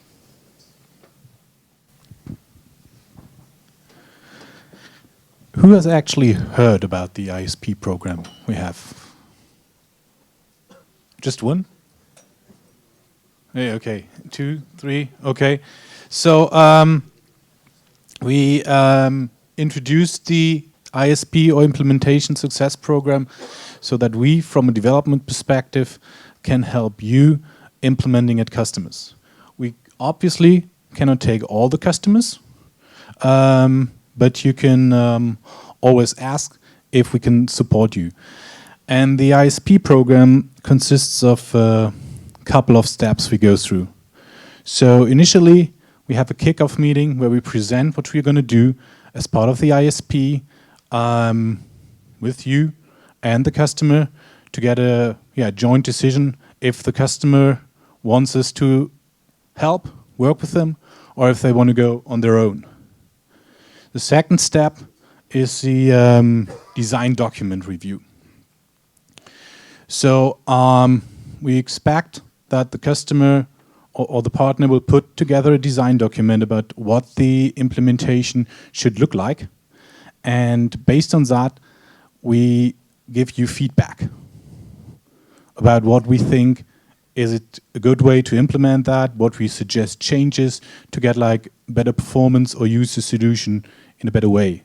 Who has actually heard about the ISP program we have? Just one? Hey, okay, 2, 3, okay. So we introduced the ISP or Implementation Success Program so that we, from a development perspective, can help you implementing at customers. We obviously cannot take all the customers, but you can always ask if we can support you. And the ISP program consists of a couple of steps we go through. So initially, we have a kickoff meeting where we present what we're going to do as part of the ISP with you and the customer to get a joint decision if the customer wants us to help, work with them, or if they want to go on their own. The second step is the design document review. So we expect that the customer or the partner will put together a design document about what the implementation should look like. And based on that, we give you feedback about what we think. Is it a good way to implement that? What we suggest changes to get like better performance or use the solution in a better way.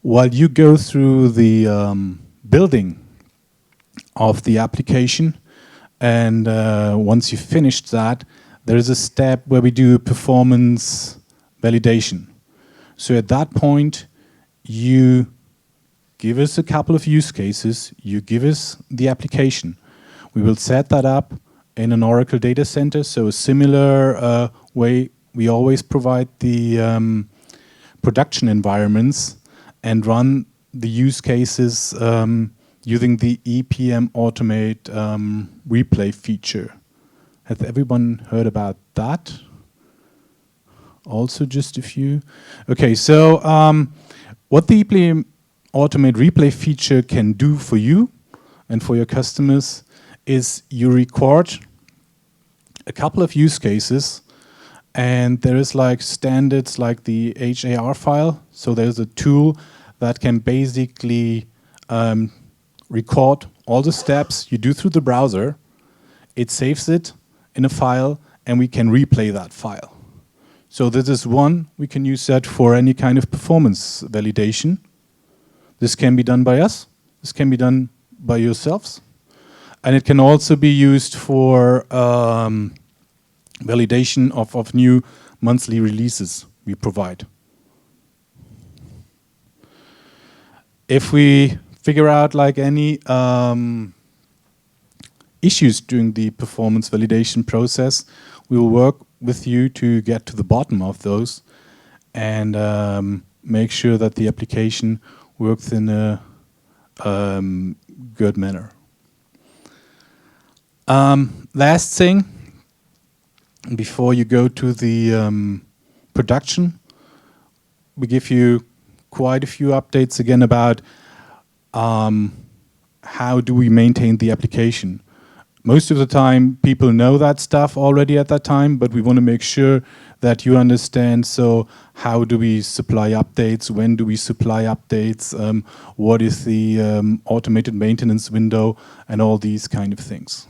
While you go through the building of the application, And once you've finished that, there is a step where we do performance validation. So at that point, you give us a couple of use cases, you give us the application. We will set that up in an Oracle data center, so a similar way we always provide the production environments and run the use cases using the EPM Automate replay feature. Has everyone heard about that? Also just a few. Okay, so what the EPM Automate replay feature can do for you and for your customers is you record a couple of use cases, and there is like standards like the HAR file. So there's a tool that can basically record all the steps you do through the browser. It saves it in a file, and we can replay that file. So this is one, we can use that for any kind of performance validation. This can be done by us, this can be done by yourselves, and it can also be used for validation of new monthly releases we provide. If we figure out like any issues during the performance validation process, we will work with you to get to the bottom of those and make sure that the application works in a good manner. Last thing, before you go to the production, we give you quite a few updates again about how do we maintain the application. Most of the time, people know that stuff already at that time, but we want to make sure that you understand, so how do we supply updates, when do we supply updates, what is the automated maintenance window, and all these kind of things.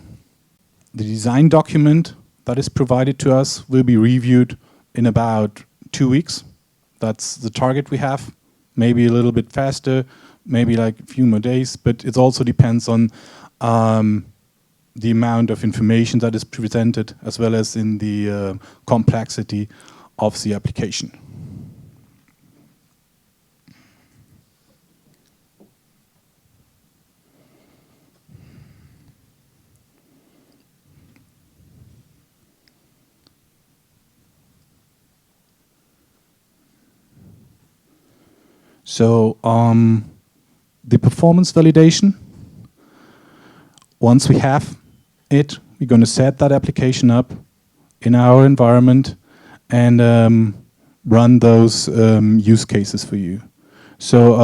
The design document that is provided to us will be reviewed in about 2 weeks. That's the target we have. Maybe a little bit faster, maybe like a few more days, but it also depends on the amount of information that is presented, as well as in the complexity of the application. So the performance validation, once we have it, we're going to set that application up in our environment and run those use cases for you. So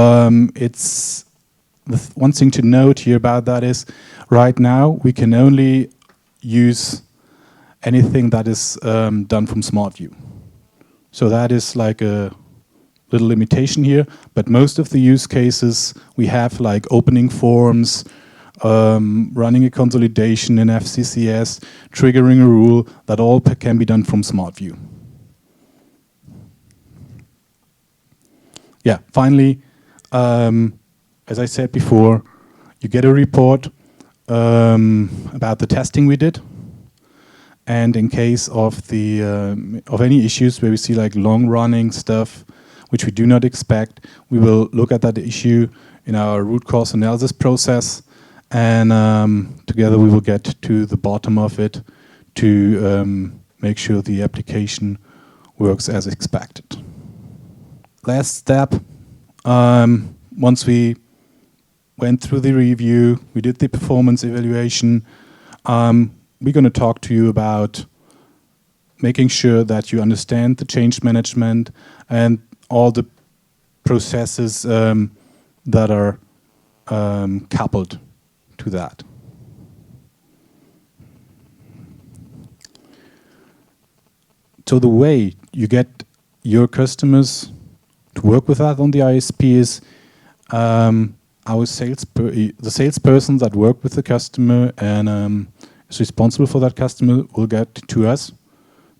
it's one thing to note here about that is right now we can only use anything that is done from SmartView. So that is like a little limitation here, but most of the use cases we have, like opening forms, running a consolidation in FCCS, triggering a rule, that all can be done from SmartView. Yeah, finally, as I said before, you get a report about the testing we did, and in case of the of any issues where we see like long-running stuff which we do not expect, we will look at that issue in our root cause analysis process, and together we will get to the bottom of it to make sure the application works as expected. Last step, once we went through the review, we did the performance evaluation, we're going to talk to you about making sure that you understand the change management and all the processes that are coupled to that. So the way you get your customers to work with that on the ISP is the salesperson that work with the customer and is responsible for that customer will get to us,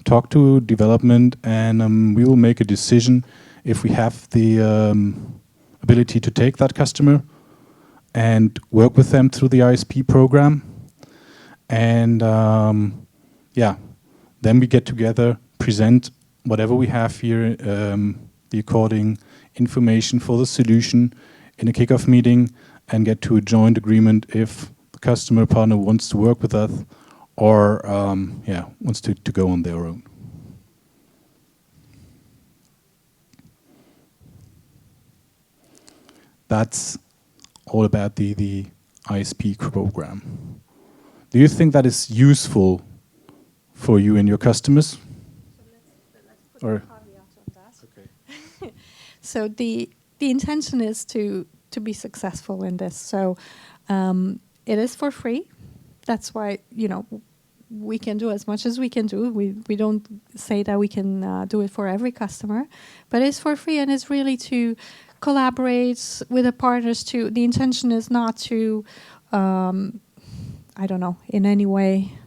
talk to development, and we will make a decision if we have the ability to take that customer and work with them through the ISP program. And yeah, then we get together, present whatever we have here, the according information for the solution in a kickoff meeting, and get to a joint agreement if the customer partner wants to work with us or yeah, wants to go on their own. That's all about the ISP program. Do you think that is useful for you and your customers? Let's put a caveat on that. Okay. So the intention is to be successful in this. So it is for free. That's why, you know, we can do as much as we can do. We don't say that we can do it for every customer, but it's for free, and it's really to collaborate with the partners. The intention is not to, I don't know, in any way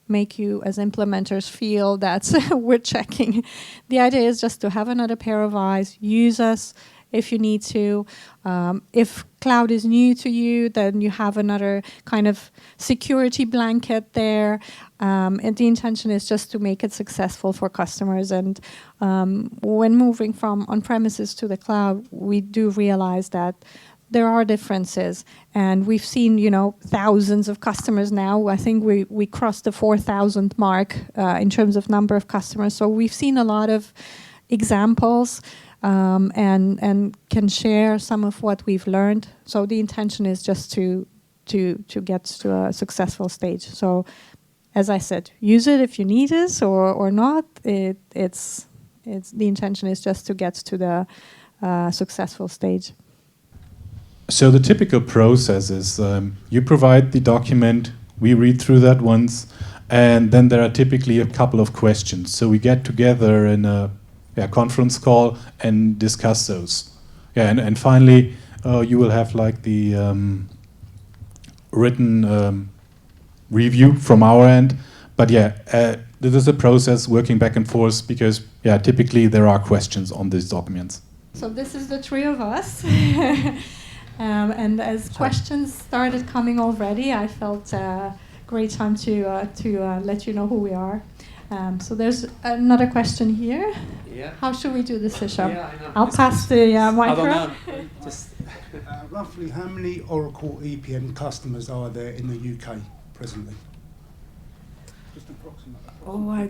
make you as implementers feel that we're checking. The idea is just to have another pair of eyes, use us if you need to. If cloud is new to you, then you have another kind of security blanket there. And the intention is just to make it successful for customers. And when moving from on-premises to the cloud, we do realize that there are differences, and we've seen, you know, thousands of customers now. I think we crossed the 4,000 mark in terms of number of customers. So we've seen a lot of examples and can share some of what we've learned. So the intention is just to get to a successful stage. So, as I said, use it if you need it or not. It's the intention is just to get to the successful stage. So the typical process is you provide the document, we read through that once, and then there are typically a couple of questions. So we get together in a conference call and discuss those. Yeah, and finally you will have like the written review from our end. But yeah, this is a process working back and forth because yeah, typically there are questions on these documents. So this is the three of us. And as questions started coming already, I felt great time to let you know who we are. So there's another question here. Yeah. How should we do this, Hisham? Yeah, I know. I'll pass the micro. Just roughly how many Oracle EPM customers are there in the UK presently? Just approximately. Oh,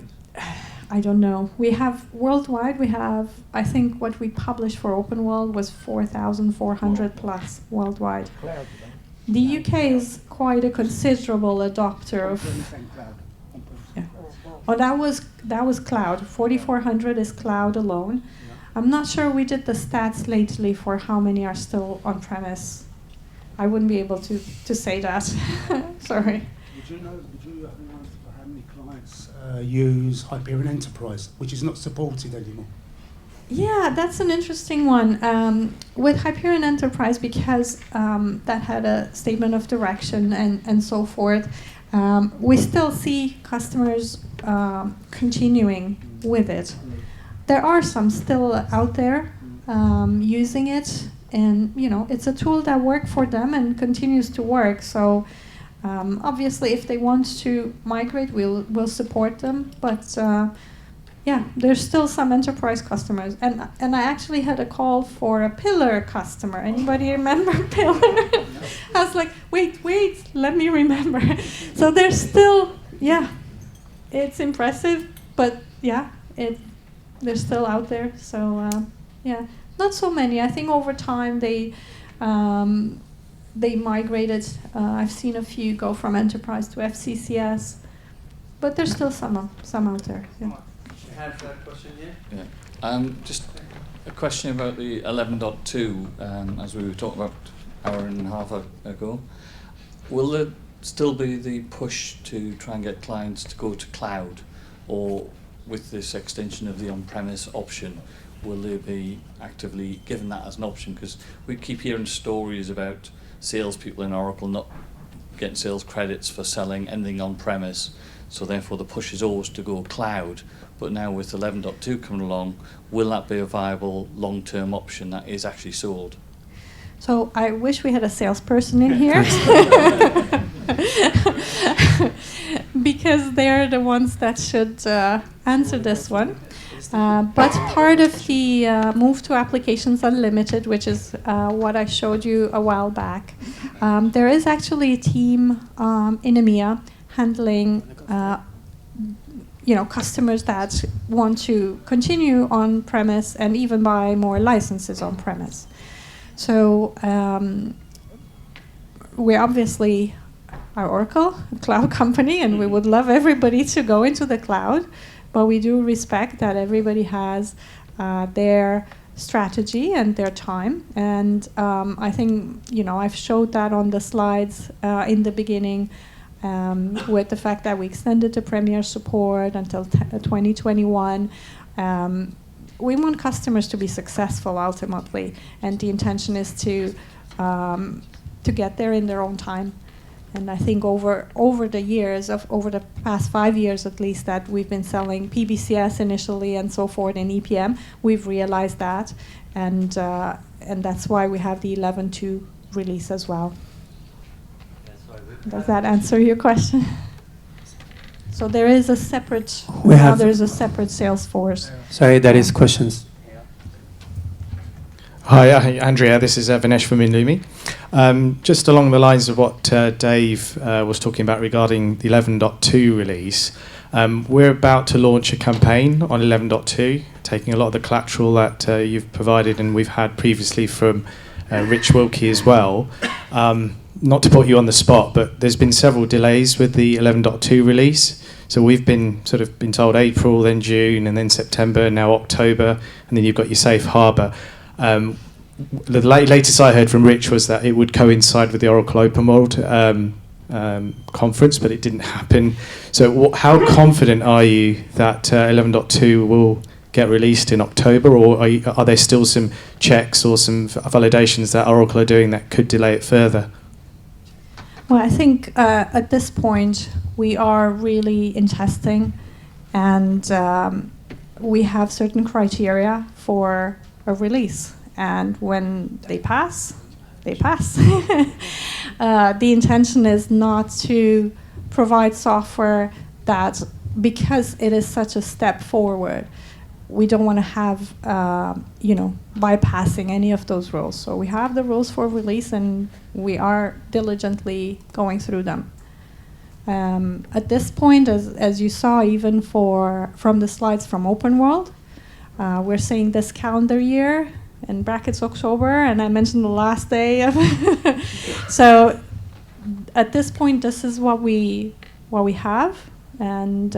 I don't know. We have worldwide. We have, I think, what we published for Open World was 4,400 plus worldwide. Cloud, the UK is quite a considerable adopter of. Yeah. Oh, that was cloud. 4,400 is cloud alone. Yeah. I'm not sure we did the stats lately for how many are still on premise. I wouldn't be able to say that. Sorry. Would you know how many clients use Hyperion Enterprise, which is not supported anymore? Yeah, that's an interesting one. With Hyperion Enterprise, because that had a statement of direction and so forth, we still see customers continuing with it. There are some still out there using it, and you know, it's a tool that works for them and continues to work. So obviously, if they want to migrate, we'll support them. But yeah, there's still some enterprise customers, and I actually had a call for a Pillar customer. Anybody remember Pillar? I was like, wait, let me remember. So there's still, yeah, it's impressive, but yeah, they're still out there. So yeah, not so many. I think over time they migrated. I've seen a few go from enterprise to FCCS, but there's still some out there. Yeah. Have a question here? Yeah. Just a question about the 11.2, as we were talking about an hour and a half ago. Will there still be the push to try and get clients to go to cloud, or with this extension of the on-premise option, will they be actively given that as an option? Because we keep hearing stories about salespeople in Oracle not getting sales credits for selling anything on-premise, so therefore the push is always to go cloud. But now with 11.2 coming along, will that be a viable long-term option that is actually sold? So I wish we had a salesperson in here. because they're the ones that should answer this one. But part of the move to Applications Unlimited, which is what I showed you a while back, there is actually a team in EMEA handling customers that want to continue on-premise and even buy more licenses on-premise. So we obviously are Oracle, a cloud company, and we would love everybody to go into the cloud, but we do respect that everybody has their strategy and their time. And I think, I've showed that on the slides in the beginning with the fact that we extended the Premier support until 2021. We want customers to be successful ultimately, and the intention is to get there in their own time. And I think over the years, over the past 5 years at least, that we've been selling PBCS initially and so forth in EPM, we've realized that, and that's why we have the 11.2 release as well. Does that answer your question? So there is a separate. There's a separate sales force. Sorry, there is questions. Hi, Andrea. This is Vinesh from Inlumi. Just along the lines of what Dave was talking about regarding the 11.2 release, we're about to launch a campaign on 11.2, taking a lot of the collateral that you've provided and we've had previously from Rich Wilkie as well. Not to put you on the spot, but there's been several delays with the 11.2 release. So we've been told April, then June, and then September, now October, and then you've got your safe harbour. The latest I heard from Rich was that it would coincide with the Oracle Open World conference, but it didn't happen. So how confident are you that 11.2 will get released in October, or are there still some checks or some validations that Oracle are doing that could delay it further? Well, I think at this point we are really in testing, and we have certain criteria for a release. And when they pass, they pass. The intention is not to provide software that, because it is such a step forward, we don't want to have, bypassing any of those rules. So we have the rules for release, and we are diligently going through them. At this point, as you saw, even from the slides from Open World, we're saying this calendar year, in brackets October, and I mentioned the last day of So at this point, this is what we have, and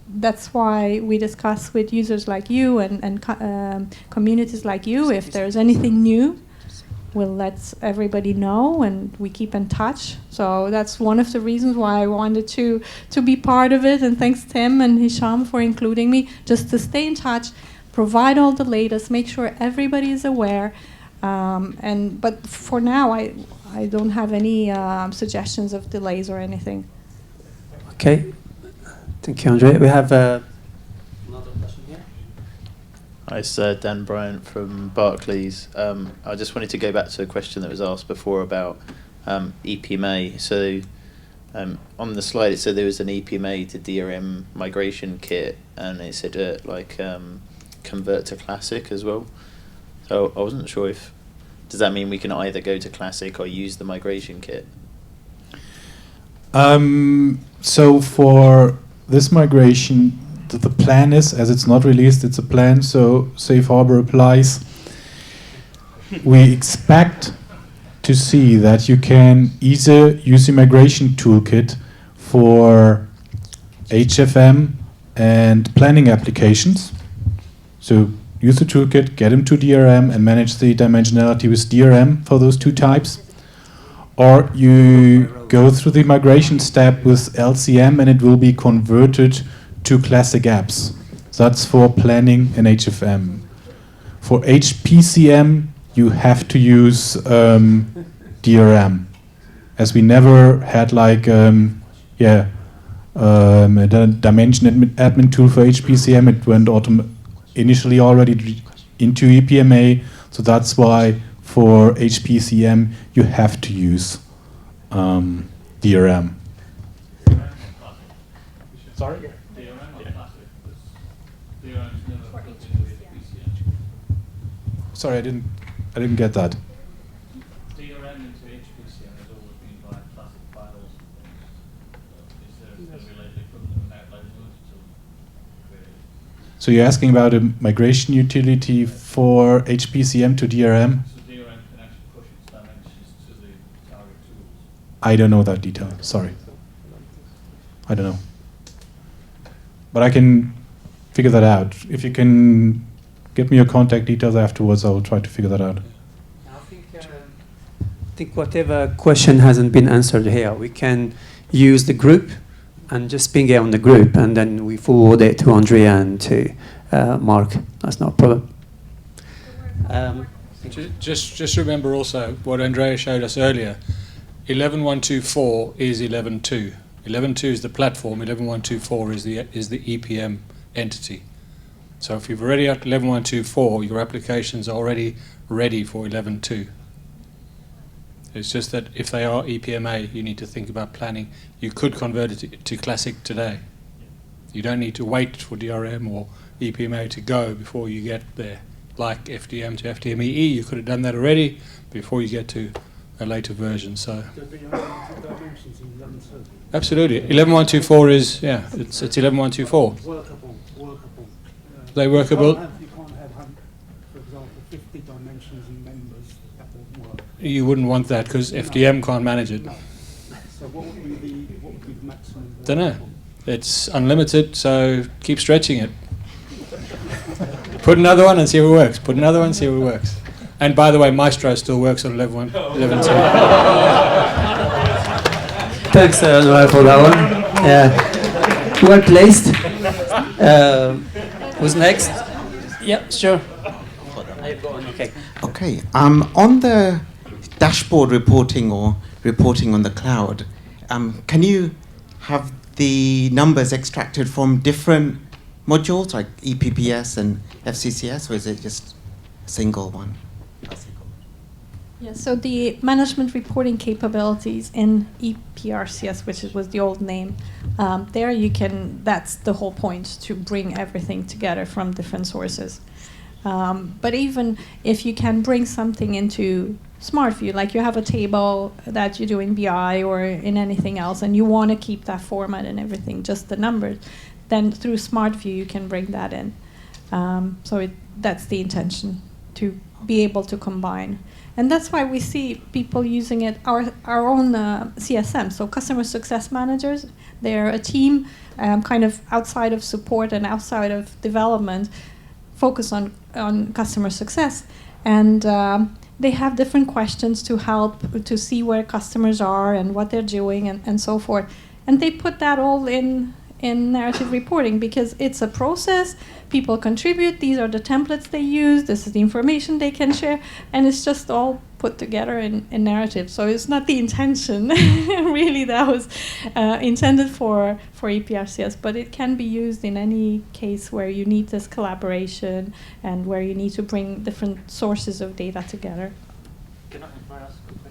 that's why we discuss with users like you and communities like you. If there's anything new, we'll let everybody know, and we keep in touch. So that's one of the reasons why I wanted to be part of it, and thanks Tim and Hisham for including me, just to stay in touch, provide all the latest, make sure everybody is aware. But for now, I don't have any suggestions of delays or anything. Okay. Thank you, Andre. We have another question here. Hi, it's Dan Bryant from Barclays. I just wanted to go back to a question that was asked before about EPMA. So on the slide it said there was an EPMA to DRM migration kit, and it said convert to Classic as well. So I wasn't sure does that mean we can either go to Classic or use the migration kit? So for this migration, the plan is, as it's not released, it's a plan, so safe harbor applies. We expect to see that you can either use the migration toolkit for HFM and planning applications. So use the toolkit, get them to DRM, and manage the dimensionality with DRM for those two types. Or you go through the migration step with LCM, and it will be converted to classic apps. So that's for planning and HFM. For HPCM, you have to use DRM, as we never had like a dimension admin tool for HPCM. It went initially already into EPMA, so that's why for HPCM you have to use DRM. Sorry? DRM or classic? DRM's never built into HPCM. Sorry, I didn't get that. DRM into HPCM has always been by classic files. Is there a related equivalent of outline to create? So you're asking about a migration utility for HPCM to DRM? So DRM can actually push its dimensions to the target tools. I don't know that detail. Sorry. I don't know. But I can figure that out. If you can get me your contact details afterwards, I'll try to figure that out. I think whatever question hasn't been answered here, we can use the group and just ping it on the group, and then we forward it to Andrea and to Mark. That's not a problem. Just remember also what Andrea showed us earlier. 11.124 is 11.2. 11.2 is the platform. 11.124 is the EPM entity. So if you've already got 11.124, your applications are already ready for 11.2. It's just that if they are EPMA, you need to think about planning. You could convert it to Classic today. You don't need to wait for DRM or EPMA to go before you get there. Like FDM to FDMEE, you could have done that already before you get to a later version. So absolutely, 11.124 is it's 11.124. Workable. They workable. You can't have, for example, 50 dimensions in members. That won't work. You wouldn't want that because FDM can't manage it. No. So what would be the maximum? Don't know. It's unlimited, so keep stretching it. Put another one and see if it works. Put another one and see if it works. And by the way, Maestro still works on 11.2. Thanks, Noel, for that one. Yeah. Well placed. Who's next? Yeah, sure. Okay. Okay. On the dashboard reporting or reporting on the cloud, can you have the numbers extracted from different modules like EPPS and FCCS, or is it just a single one? Yeah, so the management reporting capabilities in EPRCS, which was the old name, there you can, that's the whole point, to bring everything together from different sources. But even if you can bring something into SmartView, like you have a table that you do in BI or in anything else, and you want to keep that format and everything, just the numbers, then through SmartView you can bring that in. So that's the intention, to be able to combine. And that's why we see people using it, our own CSM, so customer success managers. They're a team kind of outside of support and outside of development, focus on customer success. And they have different questions to help to see where customers are and what they're doing and so forth. And they put that all in narrative reporting because it's a process. People contribute. These are the templates they use. This is the information they can share. And it's just all put together in narrative. So it's not the intention, really, that was intended for EPRCS. But it can be used in any case where you need this collaboration and where you need to bring different sources of data together. Can I ask a question?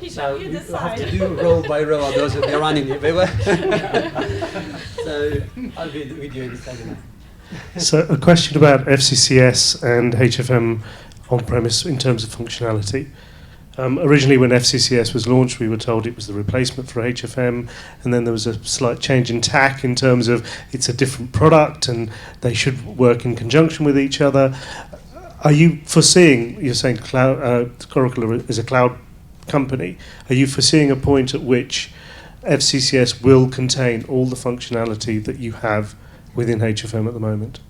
So you have to do row by row, otherwise we'll be running everywhere. So I'll be with you in a second. So a question about FCCS and HFM on-premise in terms of functionality. Originally when FCCS was launched, we were told it was the replacement for HFM, and then there was a slight change in tack in terms of it's a different product and they should work in conjunction with each other. Are you foreseeing, you're saying cloud, Oracle is a cloud company, are you foreseeing a point at which FCCS will contain all the functionality that you have within HFM at the moment?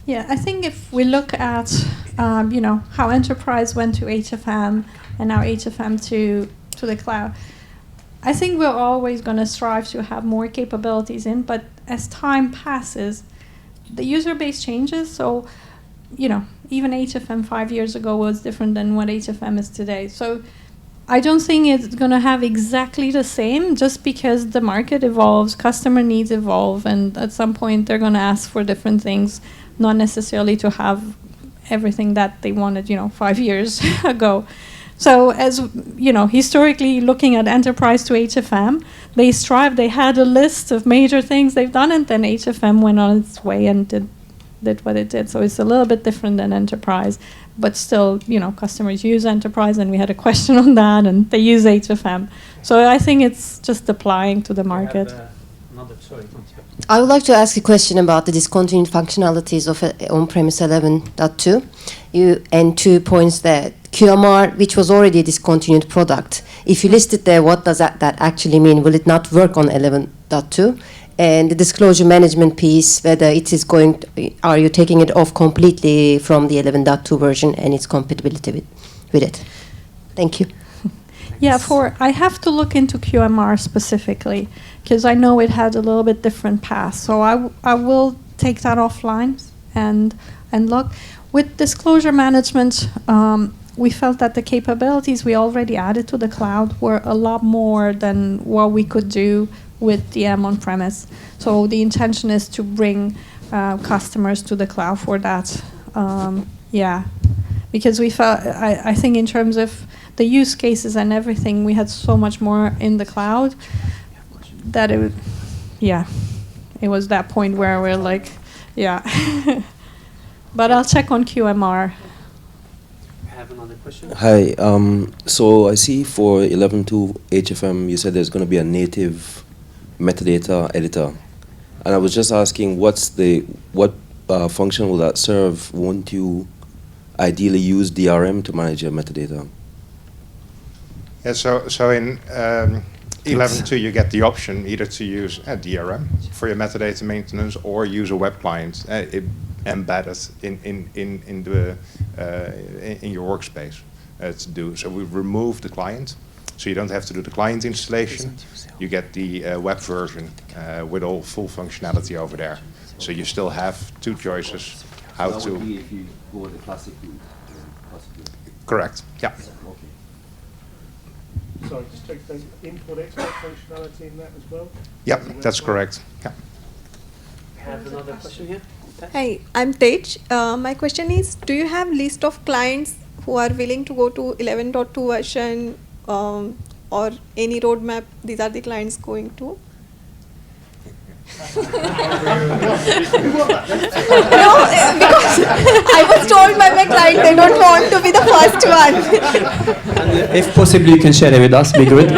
Yeah, I think if we look at how Enterprise went to HFM and now HFM to the cloud, I think we're always going to strive to have more capabilities in, but as time passes, the user base changes. So, even HFM 5 years ago was different than what HFM is today. So I don't think it's going to have exactly the same just because the market evolves, customer needs evolve, and at some point they're going to ask for different things, not necessarily to have everything that they wanted, 5 years ago. So as you know, historically looking at enterprise to HFM, they strived, they had a list of major things they've done, and then HFM went on its way and did what it did. So it's a little bit different than enterprise, but still, you know, customers use enterprise, and we had a question on that, and they use HFM. So I think it's just applying to the market. I would like to ask a question about the discontinued functionalities of on-premise 11.2. And 2 points that QMR, which was already a discontinued product, if you list it there, what does that actually mean? Will it not work on 11.2? And the disclosure management piece, whether it is going to, are you taking it off completely from the 11.2 version and its compatibility with it? Thank you. Yeah, I have to look into QMR specifically, because I know it had a little bit different path. So I will take that offline and look. With disclosure management, we felt that the capabilities we already added to the cloud were a lot more than what we could do with DM on-premise. So the intention is to bring customers to the cloud for that. Yeah, because we felt, I think in terms of the use cases and everything, we had so much more in the cloud that it was that point where we're like, yeah. But I'll check on QMR. Have another question? Hi. So I see for 11.2 HFM, you said there's going to be a native metadata editor, and I was just asking, what function will that serve? Won't you ideally use DRM to manage your metadata? Yeah, so in 11.2 you get the option either to use a DRM for your metadata maintenance or use a web client embedded in your workspace to do. So we've removed the client, so you don't have to do the client installation. You get the web version with all full functionality over there. So you still have two choices how to. That would be if you go the classic route, possibly. Correct. Yeah. Sorry, just check the import-export functionality in that as well? Yep, that's correct. Yeah. Have another question here? Hi, I'm Tej. My question is, do you have list of clients who are willing to go to 11.2 version or any roadmap these are the clients going to? No, because I was told by my client they don't want to be the first one. And if possible, you can share it with us, be good.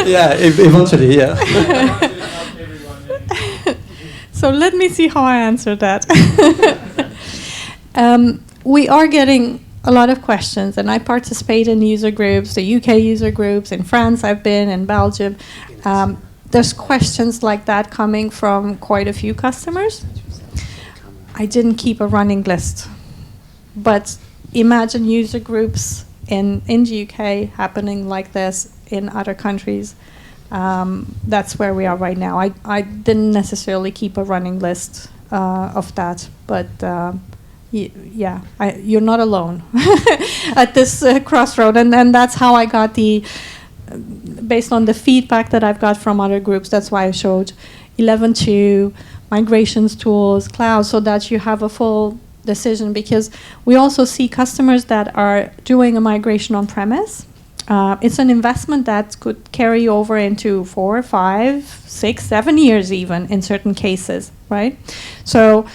Yeah, eventually, yeah. So let me see how I answer that. We are getting a lot of questions, and I participate in user groups, the UK user groups. In France, I've been, in Belgium. There's questions like that coming from quite a few customers. I didn't keep a running list, but imagine user groups in the UK happening like this in other countries. That's where we are right now. I didn't necessarily keep a running list of that, but yeah, you're not alone at this crossroad, and that's how I got based on the feedback that I've got from other groups. That's why I showed 11.2, migrations tools, cloud, so that you have a full decision, because we also see customers that are doing a migration on premise. It's an investment that could carry over into 4, 5, 6, 7 years even in certain cases, right? So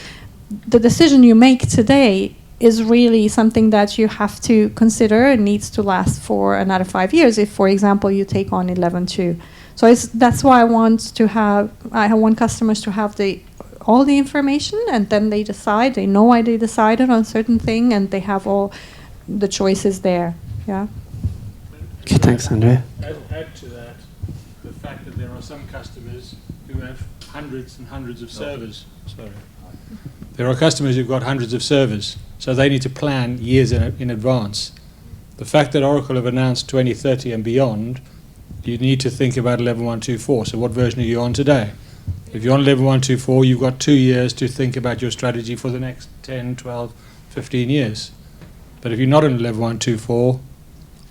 the decision you make today is really something that you have to consider and needs to last for another 5 years if, for example, you take on 11.2. So that's why I want customers to have all the information, and then they decide, they know why they decided on a certain thing, and they have all the choices there. Yeah. Okay, thanks, Andrea. Add to that the fact that there are some customers who have hundreds and hundreds of servers. Sorry. There are customers who've got hundreds of servers, so they need to plan years in advance. The fact that Oracle have announced 2030 and beyond, you need to think about 11.124. So what version are you on today? If you're on 11.124, you've got 2 years to think about your strategy for the next 10, 12, 15 years. But if you're not on 11.124,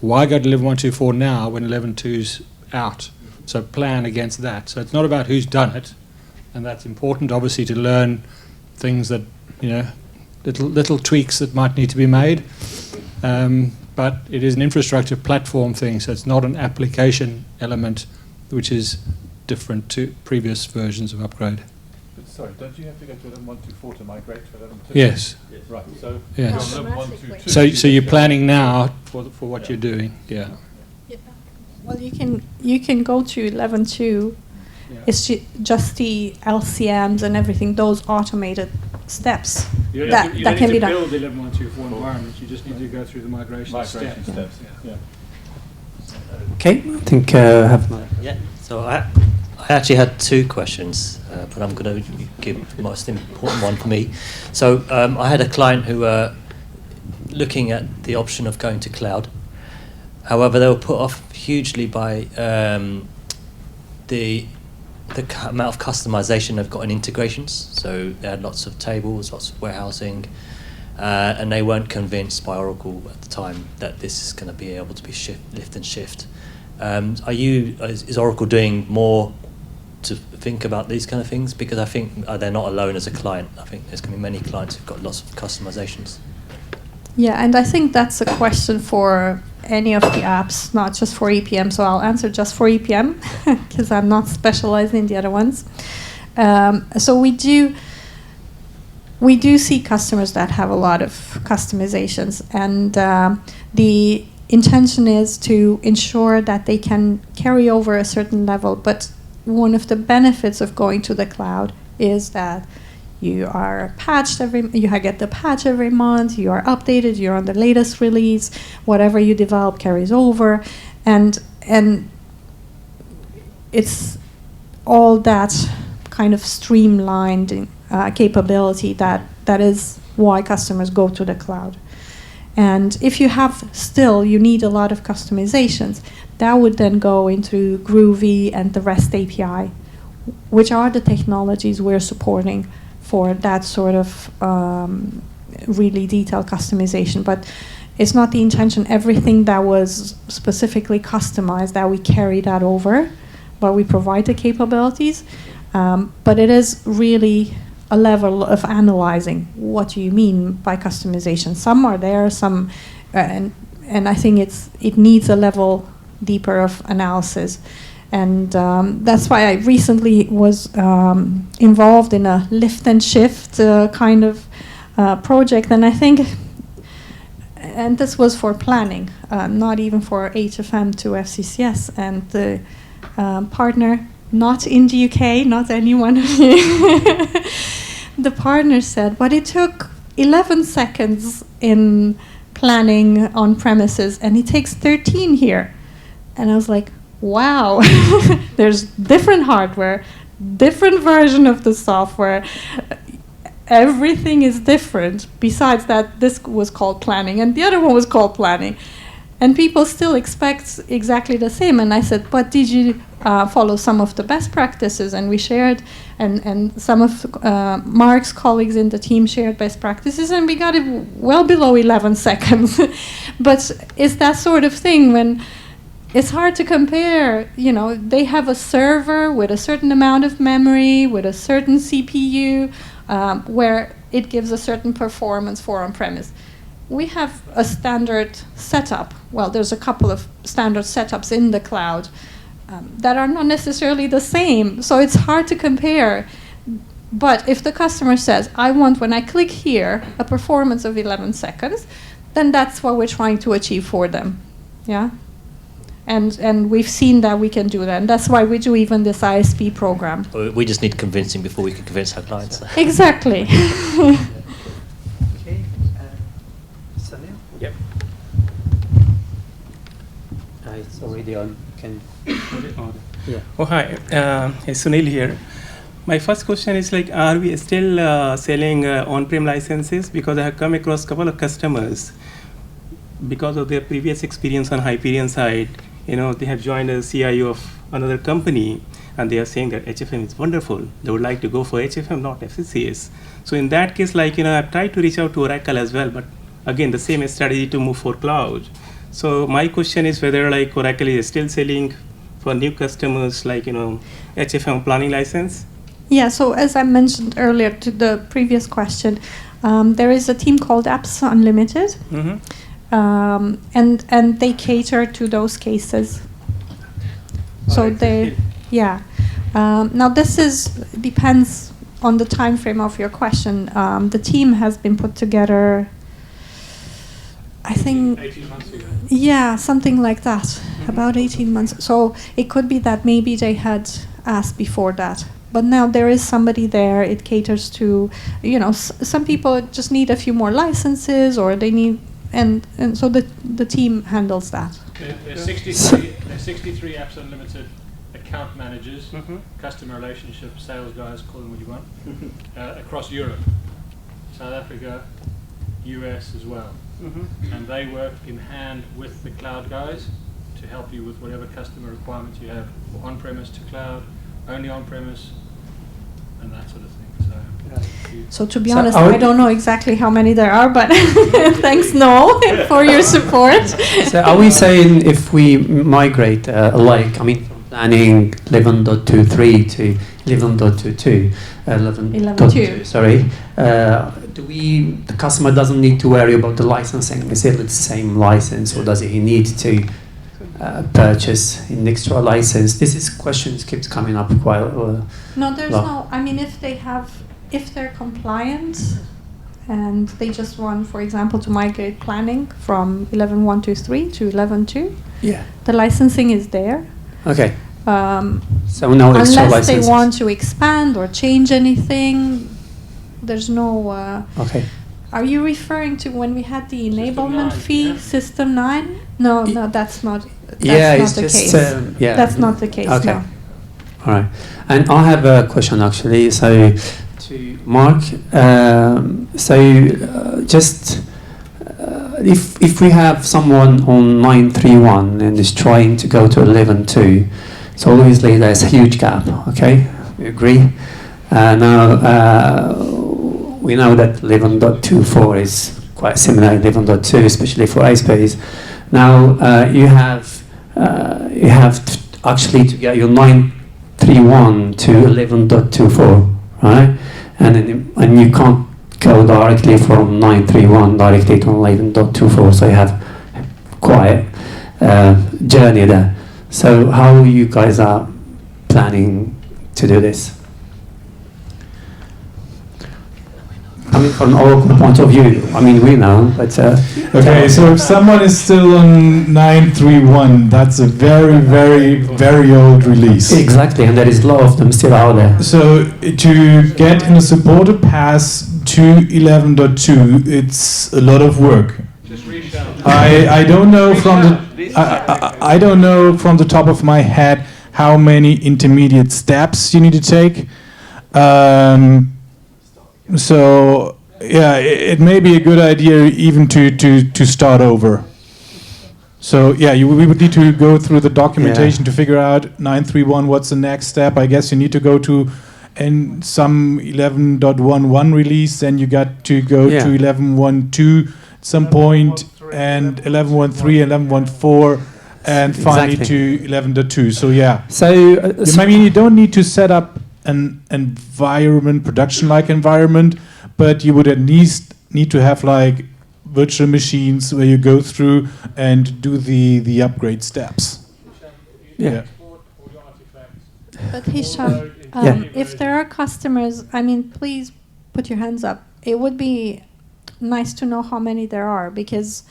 why go to 11.124 now when 11.2's out? So plan against that. So it's not about who's done it, and that's important, obviously, to learn things that, little tweaks that might need to be made. But it is an infrastructure platform thing, so it's not an application element, which is different to previous versions of upgrade. But sorry, don't you have to go to 11.124 to migrate to 11.2? Yes. Right. So yes. you're on 11.122. So you're planning now for what you're doing. Yeah. Well, you can go to 11.2. It's just the LCMs and everything, those automated steps You that can be done. You don't need to build the 11.124 environment. You just need to go through the migration steps. Yeah. Okay, I think I have my... Yeah, so I actually had two questions, but I'm going to give the most important one for me. So I had a client who were looking at the option of going to cloud. However, they were put off hugely by the amount of customization they've got in integrations. So they had lots of tables, lots of warehousing, and they weren't convinced by Oracle at the time that this is going to be able to be lift and shift. Is Oracle doing more to think about these kind of things? Because I think they're not alone as a client. I think there's going to be many clients who've got lots of customizations. Yeah, and I think that's a question for any of the apps, not just for EPM. So I'll answer just for EPM because I'm not specialized in the other ones. So we do see customers that have a lot of customizations, and the intention is to ensure that they can carry over a certain level. But one of the benefits of going to the cloud is that you are patched you get the patch every month, you are updated, you're on the latest release, whatever you develop carries over, and it's all that kind of streamlined capability that is why customers go to the cloud. And if you need a lot of customizations, that would then go into Groovy and the REST API, which are the technologies we're supporting for that sort of really detailed customization. But it's not the intention, everything that was specifically customized, that we carry that over, but we provide the capabilities. But it is really a level of analyzing what do you mean by customization. Some are there, some, and I think it needs a level deeper of analysis. And that's why I recently was involved in a lift and shift kind of project. And I think, and this was for planning, not even for HFM to FCCS. And the partner, not in the UK, not any one of you, the partner said, but it took 11 seconds in planning on premises, and it takes 13 here. And I was like, wow, there's different hardware, different version of the software. Everything is different. Besides that, this was called planning, and the other one was called planning. And people still expect exactly the same. And I said, but did you follow some of the best practices? And we shared, and some of Mark's colleagues in the team shared best practices, and we got it well below 11 seconds. But it's that sort of thing when it's hard to compare. They have a server with a certain amount of memory, with a certain CPU, where it gives a certain performance for on-premise. We have a standard setup. Well, there's a couple of standard setups in the cloud that are not necessarily the same. So it's hard to compare. But if the customer says, I want, when I click here, a performance of 11 seconds, then that's what we're trying to achieve for them. Yeah? And we've seen that we can do that. And that's why we do even this ISP program. We just need convincing before we can convince our clients. Exactly. Okay. Sunil? Yep. It's already on. Can put it on. Yeah. Oh, hi. It's Sunil here. My first question is are we still selling on-prem licenses? Because I have come across a couple of customers, because of their previous experience on Hyperion side, they have joined a CIO of another company, and they are saying that HFM is wonderful. They would like to go for HFM, not FCCS. So in that case, I've tried to reach out to Oracle as well, but again, the same strategy to move for cloud. So my question is whether Oracle is still selling for new customers HFM planning license? Yeah, so as I mentioned earlier to the previous question, there is a team called Apps Unlimited. Mm-hmm. and they cater to those cases. So they, yeah. Now this depends on the time frame of your question. The team has been put together, I think, 18 months ago. yeah, something like that, about 18 months. So it could be that maybe they had asked before that. But now there is somebody there. It caters to, some people just need a few more licenses, or they need, and so the team handles that. There's 63 Apps Unlimited account managers, customer relationship, sales guys, call them what you want, across Europe, South Africa, US as well. And they work in hand with the cloud guys to help you with whatever customer requirements you have, on-premise to cloud, only on-premise, and that sort of thing. So to be honest, I don't know exactly how many there are, but thanks, Noel, for your support. So are we saying if we migrate, from planning 11.23 to 11.22, 11.2, sorry, the customer doesn't need to worry about the licensing? Is it the same license, or does he need to purchase an extra license? Questions keeps coming up quite a lot. No, there's no. I mean, if they're compliant and they just want, for example, to migrate planning from 11.123 to 11.2, yeah, the licensing is there. Okay. So no extra unless licenses. they want to expand or change anything, there's no. Okay. Are you referring to when we had the enablement fee, System 9? No, that's not. That's not the case. That's not the case. Okay. No. All right. And I have a question actually. So to Mark. If we have someone on 9.3.1 and is trying to go to 11.2, so obviously there's a huge gap. Okay, we agree. Now we know that 11.24 is quite similar to 11.2, especially for iSpace. Now you have actually to get your 9.3.1 to 11.24, right? And you can't go directly from 9.3.1 directly to 11.24, so you have quite a journey there. So how you guys are planning to do this? I mean, from an Oracle point of view, I mean, we know, but... okay, so if someone is still on 9.3.1, that's a very, very, very old release. Exactly, and there is a lot of them still out there. So to get in a supported pass to 11.2, it's a lot of work. Just reach down. I don't know I don't know from the top of my head how many intermediate steps you need to take. So yeah, it may be a good idea even to start over. So yeah, we would need to go through the documentation to figure out 9.3.1, what's the next step. I guess you need to go to some 11.11 release, then you got to go to 11.1.2 at some point, and 11.1.3, 11.1.4, and finally to 11.2. So yeah. So I mean, you don't need to set up an environment, production-like environment, but you would at least need to have like virtual machines where you go through and do the upgrade steps. Yeah. But Hisham, if there are customers, I mean, please put your hands up. It would be nice to know how many there are, because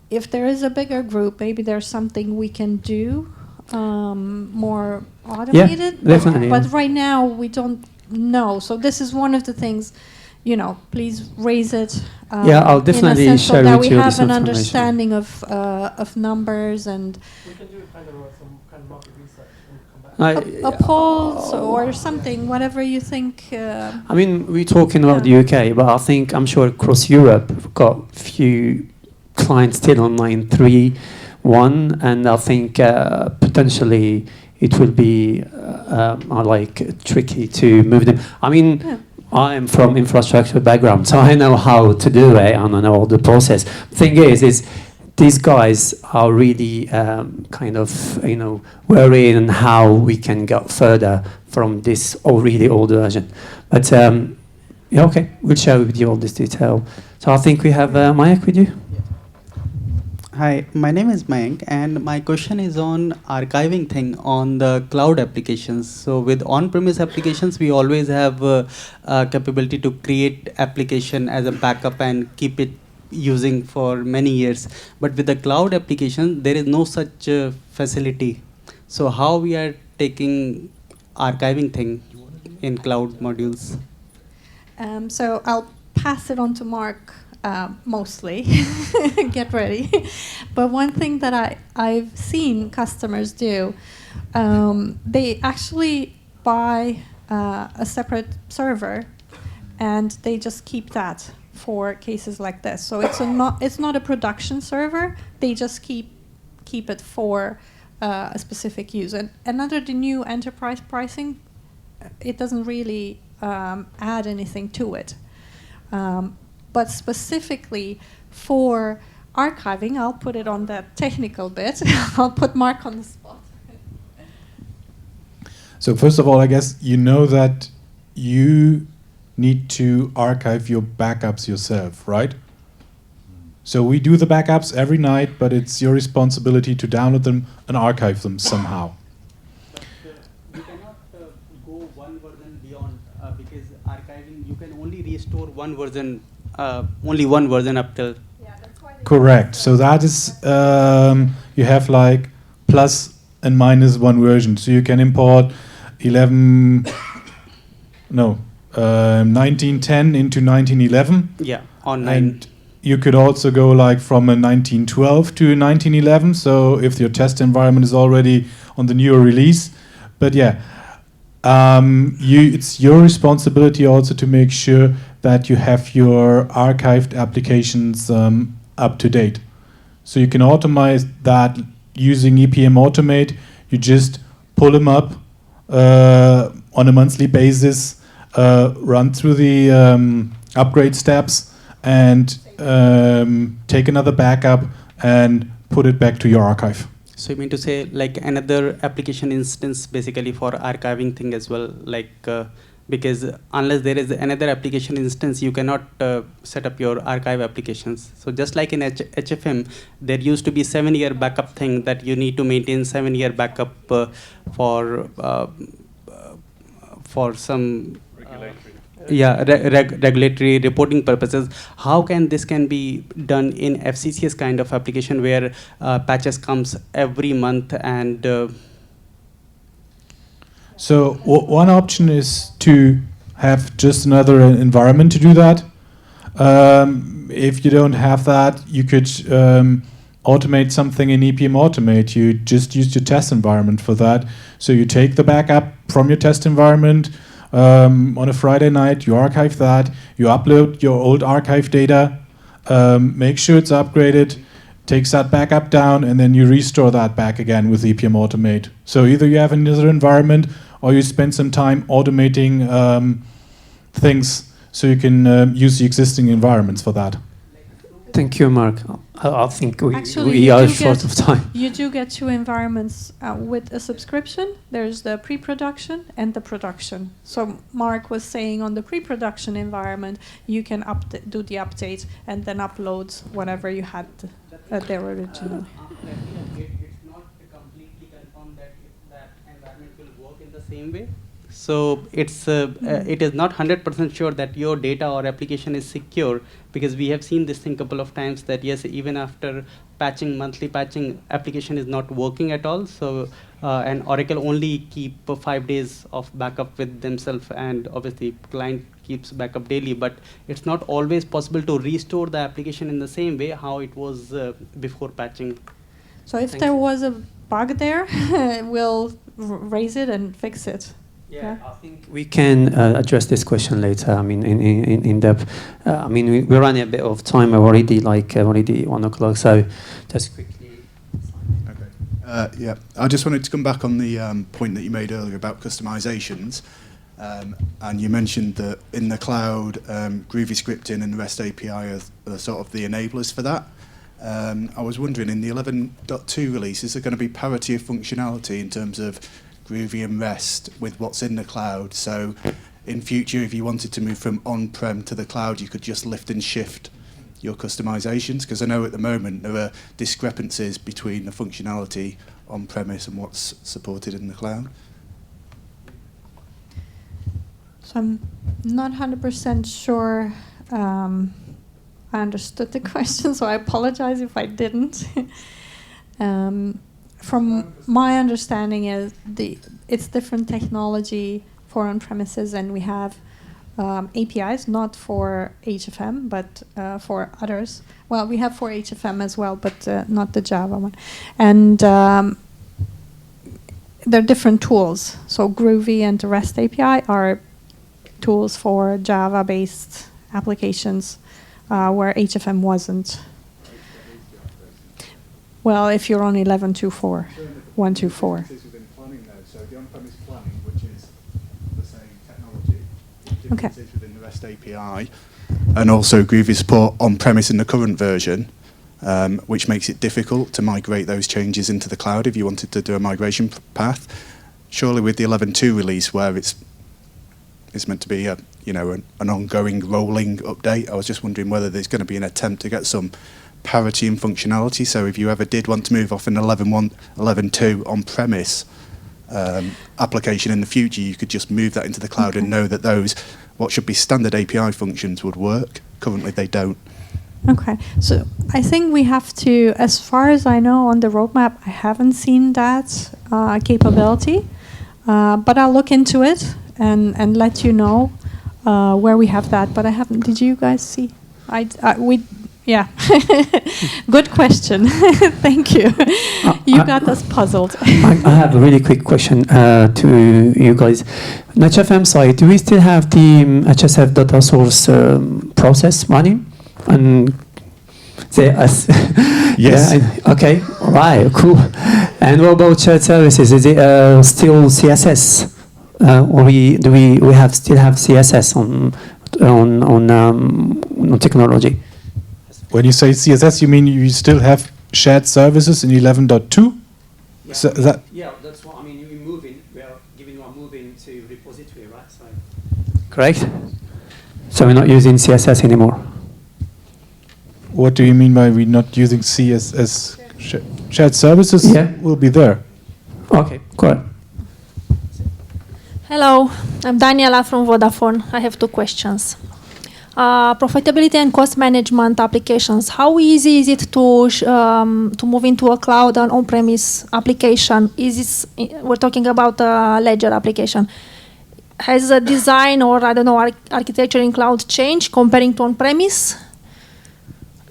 if there is a bigger group, maybe there's something we can do more automated. Yeah, definitely. But right now we don't know. So this is one of the things, please raise it. I'll definitely in a sense share so that with we you have this an information. understanding of numbers and. We can do some kind of market research and come back. A poll or something, whatever you think. I mean, we're talking about the UK, but I'm sure across Europe we've got few clients still on 9.3.1, and I think potentially it will be tricky to move them. I mean, I'm from infrastructure background, so I know how to do it and I know all the process. Thing is these guys are really worried on how we can go further from this really old version. But okay, we'll share with you all this detail. So I think we have Mayak with you. Hi, my name is Mayank, and my question is on archiving thing on the cloud applications. So with on-premise applications, we always have capability to create application as a backup and keep it using for many years. But with the cloud application, there is no such facility. So how we are taking archiving thing in cloud modules? So I'll pass it on to Mark. Mostly, get ready. But one thing that I've seen customers do, they actually buy a separate server, and they just keep that for cases like this. So it's not a production server. They just keep it for a specific use. And under the new enterprise pricing, it doesn't really add anything to it. But specifically for archiving, I'll put it on the technical bit. I'll put Mark on the spot. So first of all, I guess you know that you need to archive your backups yourself, right? So we do the backups every night, but it's your responsibility to download them and archive them somehow. You cannot go one version beyond because archiving, you can only restore one version. Only one version up till. Yeah, that's why Correct. So that is you have like plus and minus one version. So you can import 1910 into 1911. Yeah, and you could also go like from a 1912 to 1911. So if your test environment is already on the newer release, but yeah. It's your responsibility also to make sure that you have your archived applications up to date. So you can automate that using EPM Automate. You just pull them up on a monthly basis, run through the upgrade steps, and take another backup and put it back to your archive. So you mean to say like another application instance basically for archiving thing as well, like because unless there is another application instance, you cannot set up your archive applications. So just like in HFM, there used to be 7-year backup thing that you need to maintain 7-year backup for some regulatory reporting purposes. How can this be done in FCCS kind of application where patches comes every month and So one option is to have just another environment to do that. If you don't have that, you could automate something in EPM Automate. You just use your test environment for that. So you take the backup from your test environment on a Friday night, you archive that, you upload your old archive data, make sure it's upgraded, takes that backup down, and then you restore that back again with EPM Automate. So either you have another environment or you spend some time automating things so you can use the existing environments for that. Thank you, Mark. I think Actually, we are short of time. You do get two environments with a subscription. There's the pre-production and the production. So Mark was saying on the pre-production environment, you can do the update and then upload whatever you had there originally. It's not completely confirmed that that environment will work in the same way. So it is not 100% sure that your data or application is secure, because we have seen this thing a couple of times that yes, even after patching, monthly patching, application is not working at all. So and Oracle only keep 5 days of backup with themselves, and obviously client keeps backup daily, but it's not always possible to restore the application in the same way how it was before patching. So if there was a bug there, we'll raise it and fix it. Yeah, I think we can address this question later. I mean, in depth. I mean, we're running a bit of time already, already 1 o'clock. So, just quickly. Okay. Yeah, I just wanted to come back on the point that you made earlier about customizations, and you mentioned that in the cloud, Groovy scripting and REST API are sort of the enablers for that. I was wondering, in the 11.2 release, is there going to be parity of functionality in terms of Groovy and REST with what's in the cloud? So in future, if you wanted to move from on-prem to the cloud, you could just lift and shift your customizations? Because I know at the moment there are discrepancies between the functionality on-premise and what's supported in the cloud. So I'm not 100% sure I understood the question, so I apologize if I didn't. From my understanding is it's different technology for on-premises, and we have APIs, not for HFM, but for others. Well, we have for HFM as well, but not the Java one. And they're different tools. So Groovy and the REST API are tools for Java-based applications where HFM wasn't. Well, if you're on 11.2.4, 1.2.4. So the on-premise planning, which is the same technology, differences within the REST API, and also Groovy support on-premise in the current version, which makes it difficult to migrate those changes into the cloud if you wanted to do a migration path. Surely with the 11.2 release, where it's meant to be an ongoing rolling update, I was just wondering whether there's going to be an attempt to get some parity in functionality. So if you ever did want to move off an 11.1, 11.2 on-premise application in the future, you could just move that into the cloud and know that those, what should be standard API functions, would work. Currently they don't. Okay, so I think we have to, as far as I know on the roadmap, I haven't seen that capability, but I'll look into it and let you know where we have that. But I haven't. Did you guys see? Yeah. Good question. Thank you. You got us puzzled. I have a really quick question to you guys. On HFM side, do we still have the HSF data source process running? And yes. Yeah, okay. All right. Cool. And what about shared services? Is it still CSS, or do we still have CSS on technology? When you say CSS, you mean you still have shared services in 11.2? Yeah, so that's what I mean. We are giving you a moving to repository, right? So. Correct. So we're not using CSS anymore. What do you mean by we're not using CSS? Shared services will be there. Okay, cool. Hello, I'm Daniela from Vodafone. I have two questions. Profitability and cost management applications. How easy is it to move into a cloud and on-premise application? We're talking about a ledger application. Has the design or architecture in cloud changed comparing to on-premise?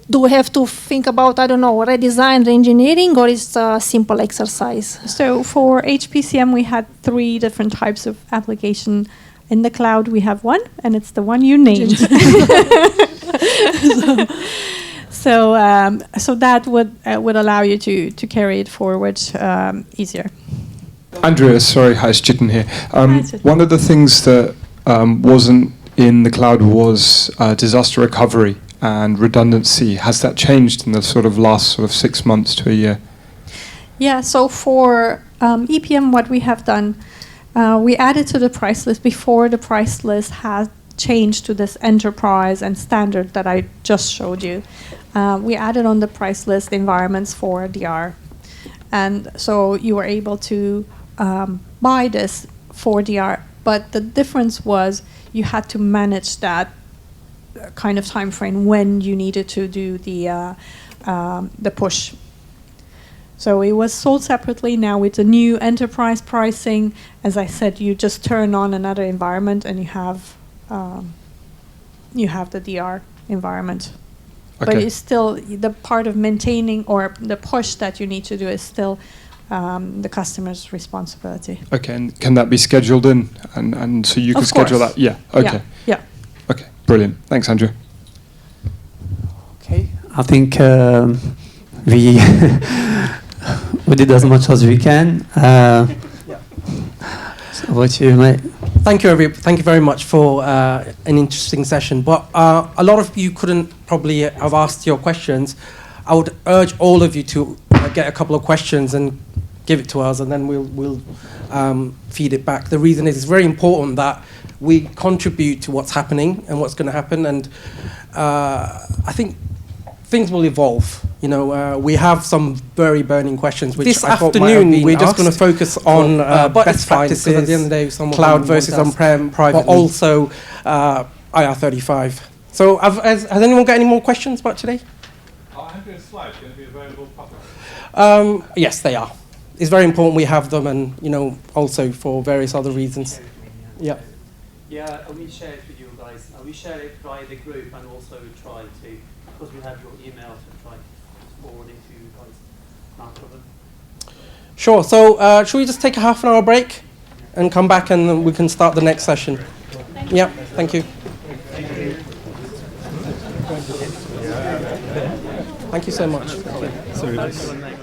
Do we have to think about redesign, reengineering, or is it a simple exercise? So for HPCM, we had 3 different types of application. In the cloud, we have one, and it's the one you named. So that would allow you to carry it forward easier. Andrea, sorry, hi, it's Chitin here. One of the things that wasn't in the cloud was disaster recovery and redundancy. Has that changed in the last 6 months to a year? Yeah. So for EPM, what we have done. We added to the price list before the price list has changed to this enterprise and standard that I just showed you. We added on the price list environments for DR. And so you were able to buy this for DR. But the difference was you had to manage that kind of time frame when you needed to do the push. So it was sold separately. Now with the new enterprise pricing, as I said, you just turn on another environment and you have the DR environment. Okay. But it's still the part of maintaining or the push that you need to do is still the customer's responsibility. Okay, and can that be scheduled in? And so you can schedule that? Yeah, okay. Yeah. Okay, brilliant. Thanks, Andrew. Okay, I think we did as much as we can. So what you mate? Thank you very much for an interesting session. But a lot of you couldn't probably have asked your questions. I would urge all of you to get a couple of questions and give it to us, and then we'll feed it back. The reason is it's very important that we contribute to what's happening and what's going to happen. And I think things will evolve. You know, we have some very burning questions. Which this I thought might have afternoon, been we're just going to asked. focus on best practices, at the end of the day, some of cloud them versus want us, on-prem, but also IR35. So, has anyone got any more questions about today? Are Hyperion slides going to be available publicly? Yes, they are. It's very important we have them, and you know, also for various other reasons. Yeah. Yeah, we share it with you guys. We share it via the group, and also try to, because we have your emails, and try to forward it to you guys. Not a problem. Sure. So, should we just take a half an hour break and come back, and then we can start the next session? Yeah. Thank you. Thank you so much. Sorry.